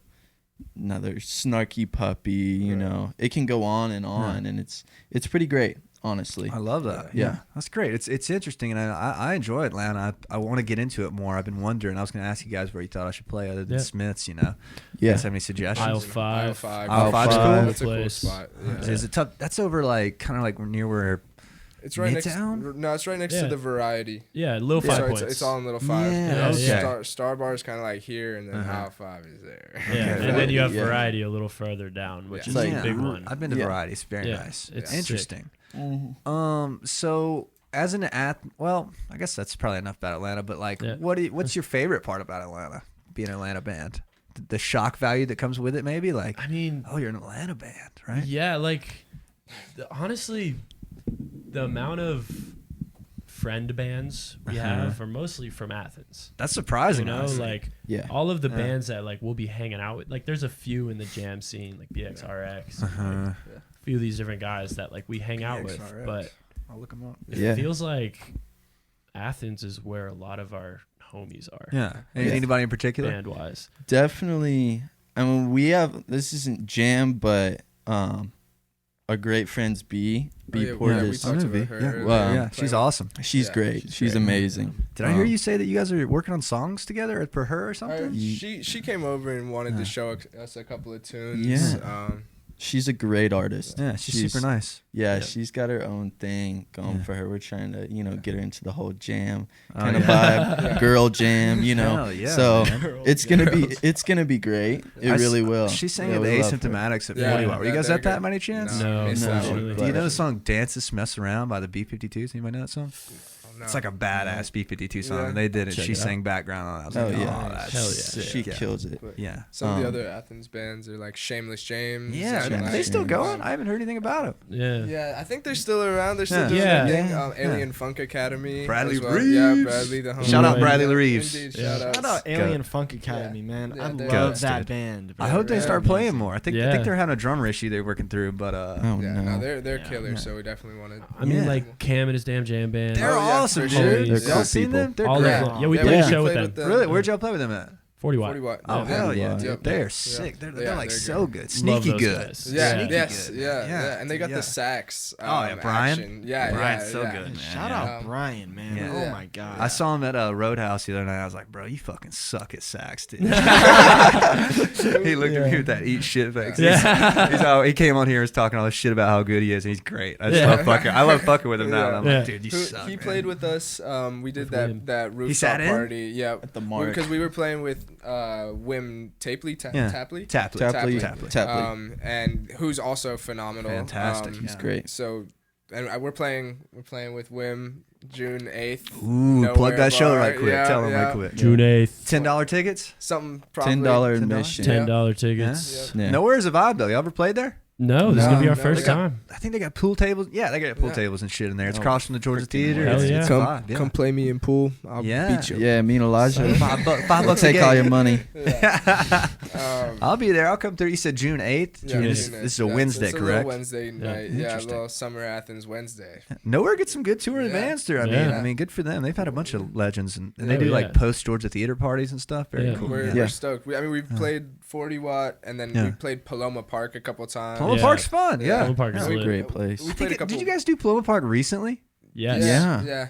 another Snarky Puppy. It can go on and on, and it's pretty great. Honestly, I love that. Yeah, that's great. It's interesting, and I enjoy Atlanta. I want to get into it more. I've been wondering. I was going to ask you guys where you thought I should play other than Smith's. You guys have any suggestions? Aisle 5. Aisle 5's cool. That's a cool spot. Yeah. Is it tough? That's over like kind of like near where. It's right Midtown? it's right next to the Variety. Yeah, Little 5 So Points. it's all in Little 5. Yeah, okay. Star Bar is kind of like here, and then Aisle 5 is there. Yeah, and then you have Variety a little further down, which is like a big one. I've been to Variety. It's very nice. It's interesting. Mm-hmm. So as an I guess that's probably enough about Atlanta. But like, what's your favorite part about Atlanta? Being an Atlanta band, the shock value that comes with it, maybe. Like, I mean, you're an Atlanta band, right? Yeah, like honestly, the amount of friend bands we have are mostly from Athens. That's surprising. Like all of the bands that like we'll be hanging out with. Like there's a few in the jam scene, like BXRX. A few of these different guys that like we hang out with, but I'll look them up. It feels like Athens is where a lot of our homies are. Yeah. Anybody in particular? Band wise. Definitely. I mean, this isn't jam, but our great friends B Portis. We talked about her. She's awesome. She's great. She's amazing. Did I hear you say that you guys are working on songs together for her or something? She came over and wanted to show us a couple of tunes. Yeah. She's a great artist. Yeah, she's super nice. Yeah, she's got her own thing going for her. We're trying to, get her into the whole jam kind of vibe, girl jam, Hell yeah, so man. it's gonna be great. It really will. She sang at the Asymptomatics at 41. Were you guys at that by any chance? No. Do you know the song "Dances Mess Around" by the B-52s? Anybody know that song? No. It's like a badass B-52 song, and they did it. She sang background on it. I was like, that's hell yeah. sick. She kills it. Yeah. Some of the other Athens bands are like Shameless James. Yeah, are they still going? I haven't heard anything about it. Yeah. Yeah, I think they're still around. They're still doing their thing. Alien Funk Academy. Bradley as well. Reeves. Yeah, Bradley the homie. Shout out Bradley Reeves. Indeed, Shout out Alien Funk Academy, man. I they're love good. that band. I hope they start Amazing. playing more. I think they're having a drummer issue they're working through, but Oh Yeah, no. they're killers, so we definitely want to. I mean, like Cam and his damn jam band. they're y'all some for shit. sure. They're Y'all cool seen people. them? They're All great. of them. Yeah, we Yeah, played we a show with played them. Really? Where'd y'all play with them at? 40 watt. 40 watt. Oh Yeah. hell yeah, Yep. dude! They're sick. They're Yeah, like they're so good. good, sneaky those good. guys. Yeah, Sneaky yes, good. yeah. And they got yeah. the sax. Yeah, Brian. action. Yeah, Brian's yeah, so yeah. good, man. Shout yeah. out Brian, man. Yeah. Oh my god. I saw him at Roadhouse the other night. I was like, bro, you fucking suck at sax, dude. He looked at me with that eat shit face. He came on here and was talking all this shit about how good he is, and he's great. I just love fucking. I love fucking with him now. And I'm like, dude, you suck. He man. played with us. We did Wim. that rooftop sat in? party. Yeah, At the Mark. because we were playing with Wim Tapley. Tapley. Tapley. And who's also phenomenal. Fantastic. He's great. So, and we're playing with Wim June 8th. Ooh, plug that show right quick. Yeah, Tell them yeah. right quick. June 8th. $10 tickets. Something probably $10 admission. $10 tickets. Yeah. Nowhere's a vibe though. You ever played there? No, this is going to be our No, first they got- time. I think they got pool tables. Yeah, they got pool tables and shit in there. It's Oh, across from the Georgia Theater. hell It's, yeah. it's a Come, vibe. Yeah. come play me in pool. I'll Yeah. beat you. Yeah, me and Elijah. $5 We'll bucks a take all game. your money. I'll be there. I'll come through. You said June 8th. Yeah, This is a Wednesday, it's a correct? little Wednesday night. Yeah, a Interesting. little summer Athens Wednesday. Nowhere gets some good touring Yeah. bands through. Yeah. I mean, good for them. They've had a bunch of legends, and they Oh, do yeah. like post Georgia Theater parties and stuff. Very Yeah. cool. We're stoked. We've played 40 watt, and then we played Paloma Park a couple times. Paloma Yeah. Park's fun. Yeah. Paloma Park is It's a lit. great place. We played a couple. Did you guys do Paloma Park recently? Yes. Yeah. Yeah.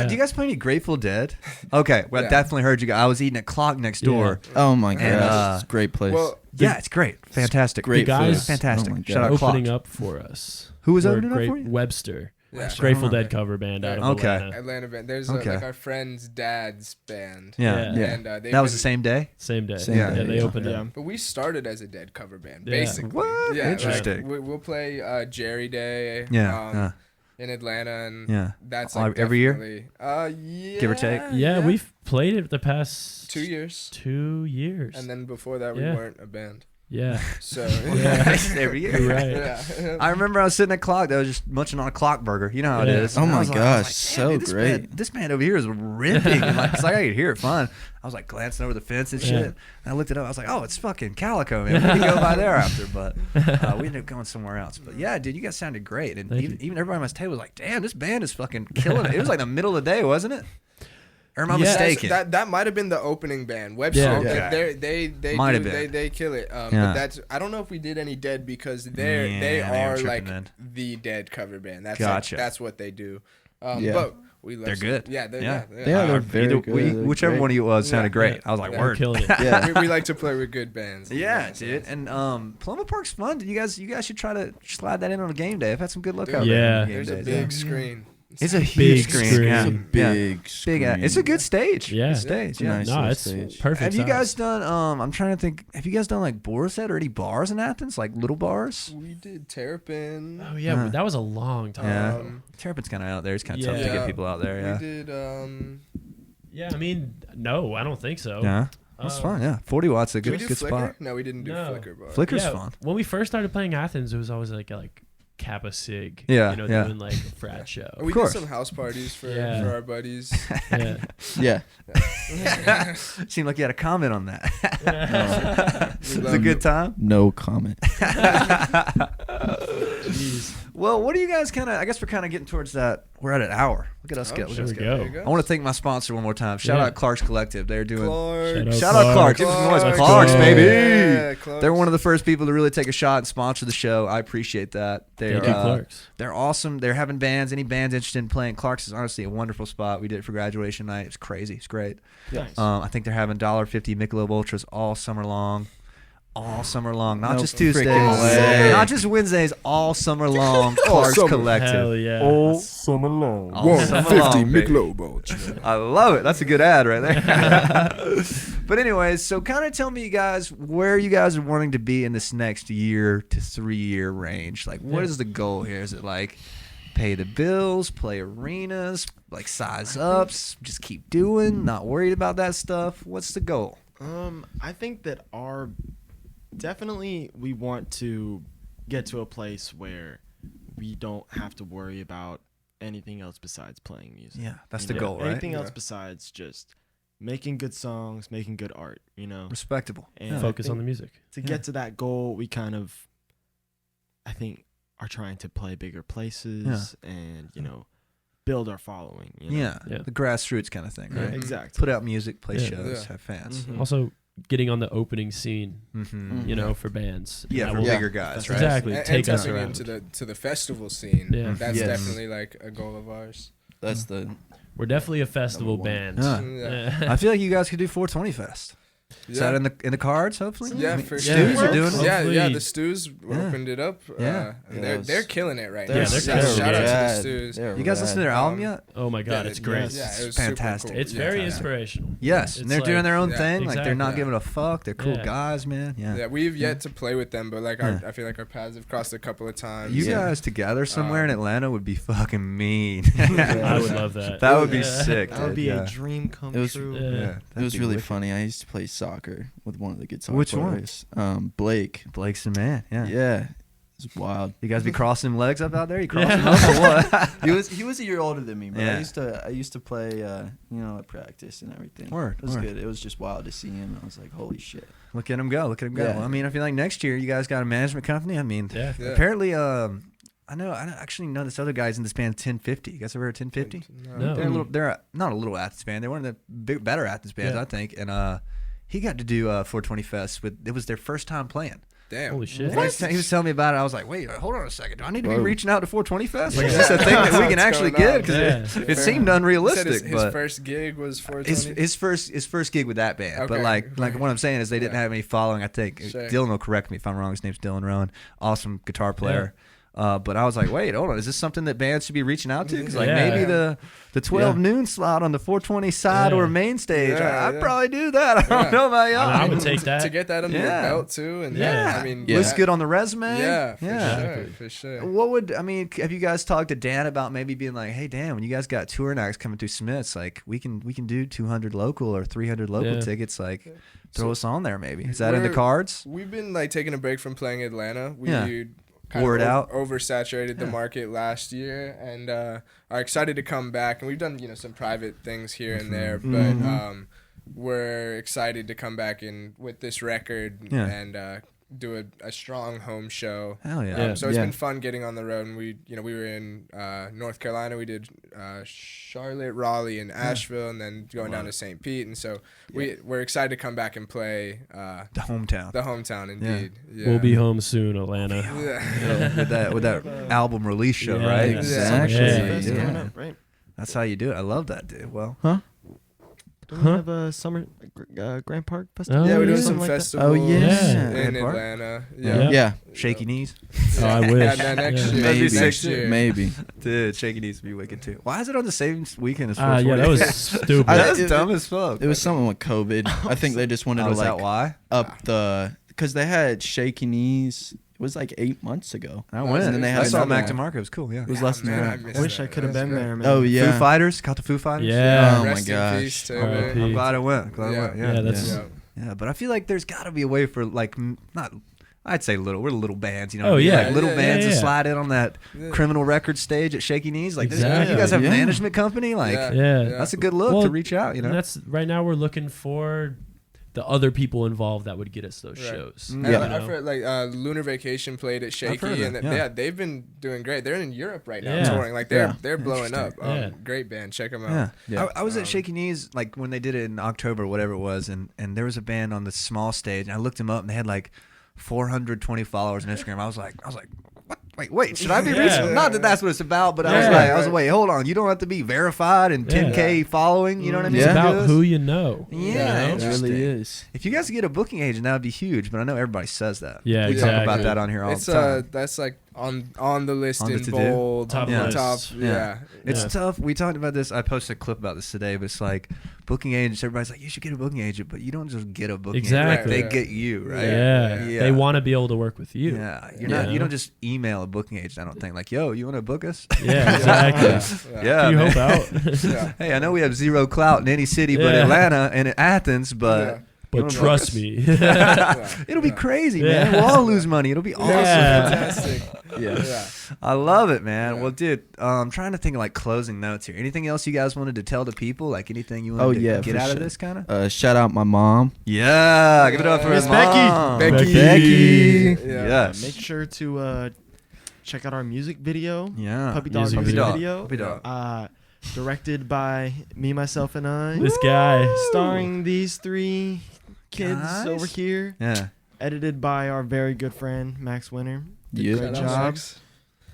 Do you guys play any Grateful Dead? Okay, well, I Yeah. definitely heard you guys. I was eating at Clock next door. Oh my god, And, it's a great place. Well, Yeah, it's great. Fantastic. great the guys- food. Fantastic. Oh my Shout God. out Clock. Opening up for us. Who was We're opening up great for you? Webster. yeah. Grateful Oh, Dead okay. cover band out of Okay. Atlanta. Atlanta band. There's Okay. like our friend's dad's band. Yeah. Yeah. And That was the same day? Same day. Same yeah, day, they yeah. opened Yeah. up. But we started as a Dead cover band, Yeah. basically. What? Yeah, Interesting. Like, we'll play Jerry Day. Yeah. In Atlanta, and Yeah. that's All- like every year? definitely- yeah, Give or take? Yeah, we've played it the past 2 years. 2 years. And then before that, we Yeah. weren't a band. yeah. So Yeah. Every year. You're right. yeah. I remember I was sitting at Clock. That was just munching on a Clock burger. You know how it Yeah. is. Oh And I my was like- I gosh, was so "Damn, dude, great." This band over here is ripping. And like, it's like I could hear it fine. I was like glancing over the fence and shit. Yeah. And I looked it up. I was like, oh, it's fucking Calico, man. We can go by there after, but we ended up going somewhere else. But yeah, dude, you guys sounded great. And Thank even everybody on my table was like, damn, this band is fucking killing it. It was like the middle of the day, wasn't it? Or am I Yeah. mistaken? That might have been the opening band. Webster. Yeah. Okay. They Might have do, been. they kill it. Yeah. But that's I don't know if we did any Dead because they they were are tripping like then. the Dead cover band. That's Gotcha. that's what they do. Yeah. But we love They're good. Yeah, they're, Yeah. Yeah, they're very good. They're Whichever great. one of you was sounded Yeah. great. I was like, Yeah. word. Killing it. Yeah. we like to play with good bands. Yeah, dude. And Paloma Park's fun. You guys should try to slide that in on a game day. I've had some good luck Dude, out there. Yeah. on game There's a days. big screen. It's a Big huge screen. screen. Yeah. It's a Yeah. big screen. It's a good stage. Yeah. Good stage. It's a Yeah. nice No, little it's stage. perfect. Have you size. guys done? I'm trying to think. Have you guys done like Boarset or any bars in Athens, like little bars? We did Terrapin. Oh yeah, Uh, that was a long time. Yeah. ago. Terrapin's kind of out there. It's kind of tough to Yeah. get people out there. Yeah. We did Yeah, I mean, no, I don't think so. Yeah. That's fun. Yeah. 40 watts a did we good do good Flicker? spot. No, we didn't do No. Flicker bar. Flicker's Yeah, fun. when we first started playing Athens, it was always like Kappa Sig. Yeah, you know, yeah. doing like a frat show. We course. did some house parties for Yeah. our buddies. Yeah. Yeah. Seemed like you had a comment on that. We It's a loved good it. time. No comment. Jeez. Well, what do you guys kind of? I guess we're kind of getting towards that. We're at an hour. Look at us Oh, go. Look at there us we go. go. There you go. I want to thank my sponsor one more time. Shout Yeah. out Clark's Collective. They're doing. Clark. Shout out Clark. Give us some noise. Clark. Clark's, baby. Yeah, Clark's. They're one of the first people to really take a shot and sponsor the show. I appreciate that. They're Thank you, Clarks. they're awesome. They're having bands. Any bands interested in playing? Clark's is honestly a wonderful spot. We did it for graduation night. It's crazy. It's great. Nice. I think they're having $1.50 Michelob Ultras all summer long. All summer long, not No just Tuesdays, freaking way. not just Wednesdays, all summer long. Clark's summer. Collective. Hell yeah. All summer long, baby. Michelob. I love it. That's a good ad right there. But anyways, so kind of tell me, you guys, where you guys are wanting to be in this next year to 3 year range. Like, what is the goal here? Is it like pay the bills, play arenas, like size ups, just keep doing, not worried about that stuff? What's the goal? I think that definitely we want to get to a place where we don't have to worry about anything else besides playing music. Yeah, that's You the know, goal, right? Anything else Yeah. besides just making good songs, making good art, you know. Respectable. And I Focus on think the music. to get to that goal, we kind of, I think, are trying to play bigger places and, you know, build our following. You know? Yeah, the grassroots kind of thing, right? Exactly. Put out music, play shows, have fans. Also, getting on the opening scene, you know, for bands. Yeah, for bigger guys, right? Exactly. And take us tapping around into the festival scene. Yeah. That's definitely like a goal of ours. That's We're definitely a festival band. I feel like you guys could do 420 Fest. Is that in the cards, hopefully? Yeah, for sure. Stews are doing it. Yeah, the Stews opened it up. They're killing it right now. Yeah, they're killing it. Shout out to the Stews. You guys listen to their album yet? Oh my God, it's great. Yeah, it was fantastic. Cool. It's very inspirational. Yes, and they're doing their own thing. Exactly. Like they're not giving a fuck. They're cool guys, man. Yeah, we've yet to play with them, but like I feel like our paths have crossed a couple of times. You guys together somewhere in Atlanta would be fucking mean. I would love that. That would be sick. That would be a dream come true. It was really funny. I used to play soccer with one of the guitar Which players. Blake. Blake's the man. Yeah. It's wild. You guys be crossing them legs up out there? You crossing them up or what? He was a year older than me, bro. Yeah. I used to play at practice and everything. Word. It was good. It was just wild to see him. I was like, holy shit. Look at him go. Yeah. Well, I mean, I feel like next year you guys got a management company. I mean, apparently I actually know this other guy's in this band 1050. You guys ever heard 1050? No. They're not a little Athens band. They're one of the better Athens bands, I think. And he got to do 420 Fest it was their first time playing. Damn. Holy shit. He was telling me about it. I was like, wait, hold on a second. Do I need to be reaching out to 420 Fest? Like, is this a thing that we can actually get? Because it seemed unrealistic. His first gig was 420? His first gig with that band. Okay. But like what I'm saying is they didn't have any following, I think. Sure. Dylan will correct me if I'm wrong. His name's Dylan Rowan. Awesome guitar player. But I was like, wait, hold on. Is this something that bands should be reaching out to? Because maybe the 12 noon slot on the 420 side or main stage, I'd probably do that. I don't know about y'all. I would take that. To get that under your belt, too. And I mean, looks good on the resume. Yeah, for sure. Have you guys talked to Dan about maybe being like, hey, Dan, when you guys got touring acts coming through Smith's, like, we can do 200 local or 300 local tickets, like, throw us on there maybe. Is that in the cards? We've been, like, taking a break from playing Atlanta. Word out. Oversaturated the market last year and are excited to come back. And we've done, some private things here and there, but we're excited to come back in with this record and do a strong home show. Hell yeah. So it's been fun getting on the road. And we were in North Carolina. We did Charlotte, Raleigh, and Asheville, and then going down to St. Pete. And so we're excited to come back and play the hometown. The hometown, indeed. Yeah. We'll be home soon, Atlanta. With that album release show, right? Exactly. Right. That's how you do it. I love that, dude. Well, Don't we have a summer Grand Park festival? Yeah, we're doing some like festivals in Atlanta. Yeah. Shaky Knees. Oh, I wish. Next year. Maybe. Dude, Shaky Knees would be wicked too. Why is it on the same weekend as 420? Yeah, that was stupid. That's dumb as fuck. It was something with COVID. I think they just wanted to is that why? Up because they had Shaky Knees. It was like 8 months ago. I went. And then they had I saw another Mac one. DeMarco. It was cool. Yeah. It was less than that. I wish I could have been there, man. Oh yeah. Foo Fighters. Caught the Foo Fighters. Yeah. Oh my Rest in gosh. peace to R.I.P. I'm glad I went. Yeah, but I feel like there's got to be a way for not. I'd say little. We're little bands, you know. Oh, yeah. Like little bands to yeah. slide in on that criminal record stage at Shaky Knees. Like Exactly. you guys have a Yeah. management company. Like that's a good look to reach out. You know. And that's right now we're looking for the other people involved that would get us those shows. I've heard Lunar Vacation played at Shaky, and they've been doing great. They're in Europe right now touring. Like they're blowing up. Great band, check them out. I was at Shaky Knees like when they did it in October, whatever it was, and there was a band on the small stage, and I looked them up, and they had like 420 followers on Instagram. I was like, what? Wait, should I be reaching? Not that that's what it's about, but I was like, wait, hold on. You don't have to be verified and 10K following. You know what I mean? It's about who you know. Yeah, it really is. If you guys could get a booking agent, that would be huge. But I know everybody says that. Yeah, we exactly. talk about that on here all the time. That's like on the list On the in to-do. bold, Top list. It's tough. We talked about this. I posted a clip about this today, but it's like booking agents. Everybody's like, you should get a booking agent, but you don't just get a booking agent. Like, they get you, right? Yeah. They want to be able to work with you. Yeah, you're not. You don't just email a booking agent. I don't think like, yo, you want to book us? Yeah, exactly. Yeah, Can you man. help out? Hey, I know we have zero clout in any city but Atlanta and Athens, but. But trust me. It'll be crazy, man. We'll all lose money. It'll be awesome. Fantastic. I love it, man. Well, dude, I'm trying to think of like closing notes here. Anything else you guys wanted to tell the people? Like anything you wanted to get out of this kind of? Shout out my mom. Yeah, give it up for Miss his mom. Becky. Becky. Yeah. Yes. Make sure to check out our music video. Yeah. Puppy Dog Music video. Puppy Dog. Directed by me, myself, and I. This guy. Starring these 3 kids Guys. over here. Yeah. Edited by our very good friend, Max Winter. Did a great Shout out job. Max.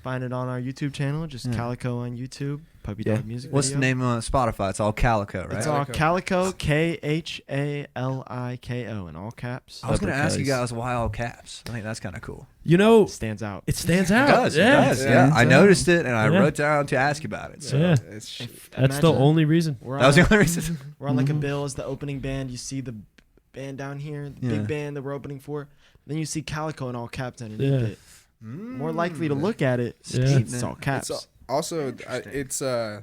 Find it on our YouTube channel. Just Calico on YouTube. Puppy Yeah. Dog music What's video. the name on Spotify? It's all Calico, right? It's all Calico, KHALIKO in all caps. I was going to ask you Uppercase. guys why all caps. I think that's kind of cool. You know, Stands out. it stands It out. does. Yeah. It does. Yeah. Yeah. I Yeah. noticed it and I Yeah. wrote down to ask you about it. So. Yeah. It's That's the Imagine only reason. We're That was the on, only reason. we're on like a Mhm. bill as the opening band. You see the band down here, the Yeah. big band that we're opening for. Then you see Calico in all caps underneath Yeah. it. More likely to look at it. Yeah. It's all caps. It's also it's I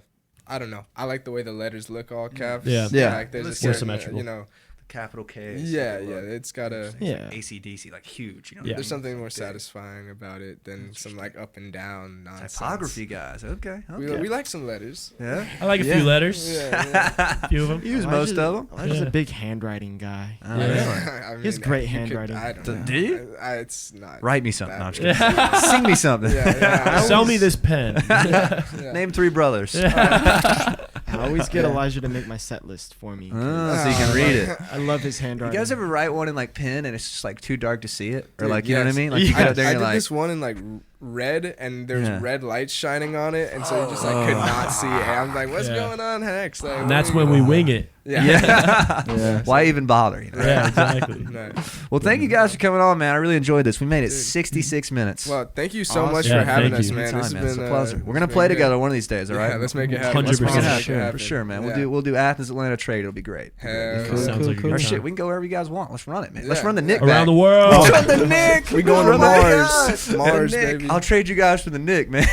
don't know. I like the way the letters look all caps. Yeah. Yeah. Like there's a It's more certain, symmetrical. you know. Capital K. Yeah, yeah. It's got a. Yeah. ACDC, like huge. You know. Yeah. There's something more satisfying about it than some like up and down nonsense. Typography, guys. Okay. We like some letters. Yeah. I like a Yeah. few letters. Yeah. A few of them. Use most of them. Elijah's Yeah. a big handwriting guy. Oh, Yeah. really? I He has great you could- handwriting. I don't know. Do you? It's not. Write me something. that No, I'm just good. kidding. Sing me something. Yeah. Sell me this pen. Yeah. Name 3 brothers. I always get Elijah to make my set list for me. 'cause So you can read it. I love his You handwriting. guys ever write one in like pen and it's just like too dark to see it, or Dude, like you know what I yes. mean? Like you get up there I and did you're like, this one in like red, and there's Yeah. red lights shining on it, and so you just like could not see it. I'm like, what's Yeah. going on next? Like, And that's when we wing it. Yeah. yeah. Yeah. Why even bother? You know? Yeah, exactly. No. Well, thank you guys for coming on, man. I really enjoyed this. We made it Dude. 66 minutes. Well, thank you so Awesome. much Yeah, for having thank us, you. man. Anytime, This man. has It's a been pleasure. We're gonna it's been play good. together one of these days, all right? Yeah, let's make it happen. 100%. Let's make it Sure, happen. for sure, man. Yeah. We'll do Athens Atlanta trade. It'll be great. Hell Cool. yeah. Sounds like a good Or time. shit, we can go wherever you guys want. Let's run it, man. Let's Yeah. run the Nick Around back. the world. Let's run the Nick. We going to Run the Mars. Nick. Mars, Nick. baby. I'll trade you guys for the Nick, man.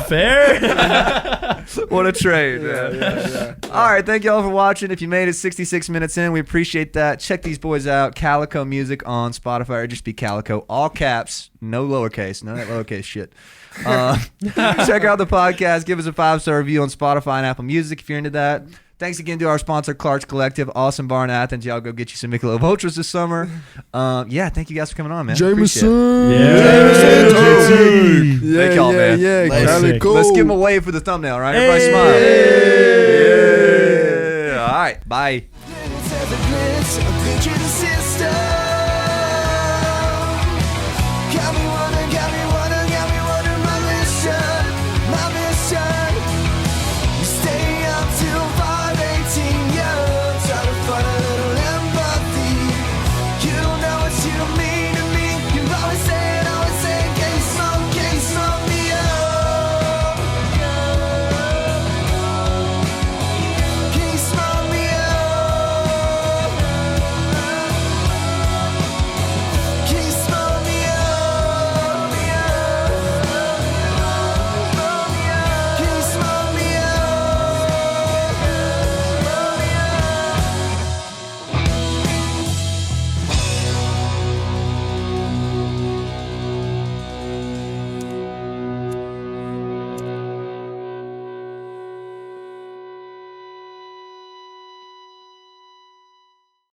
Fair. What a trade, Yeah, man. yeah. All right, thank y'all for watching. If you made it 66 minutes in, we appreciate that. Check these boys out. Calico Music on Spotify, or just be Calico, all caps, no lowercase, none of that lowercase shit. Check out the podcast. Give us a 5-star review on Spotify and Apple Music if you're into that. Thanks again to our sponsor, Clark's Collective. Awesome bar in Athens. Y'all go get you some Michelob Ultras this summer. Yeah, thank you guys for coming on, man. Appreciate it. Yeah. Thank y'all, man. Yeah, Let's Let's give them a wave for the thumbnail, right? Everybody Hey. smile. Yeah. All right, bye. Glitz, a picture the sister.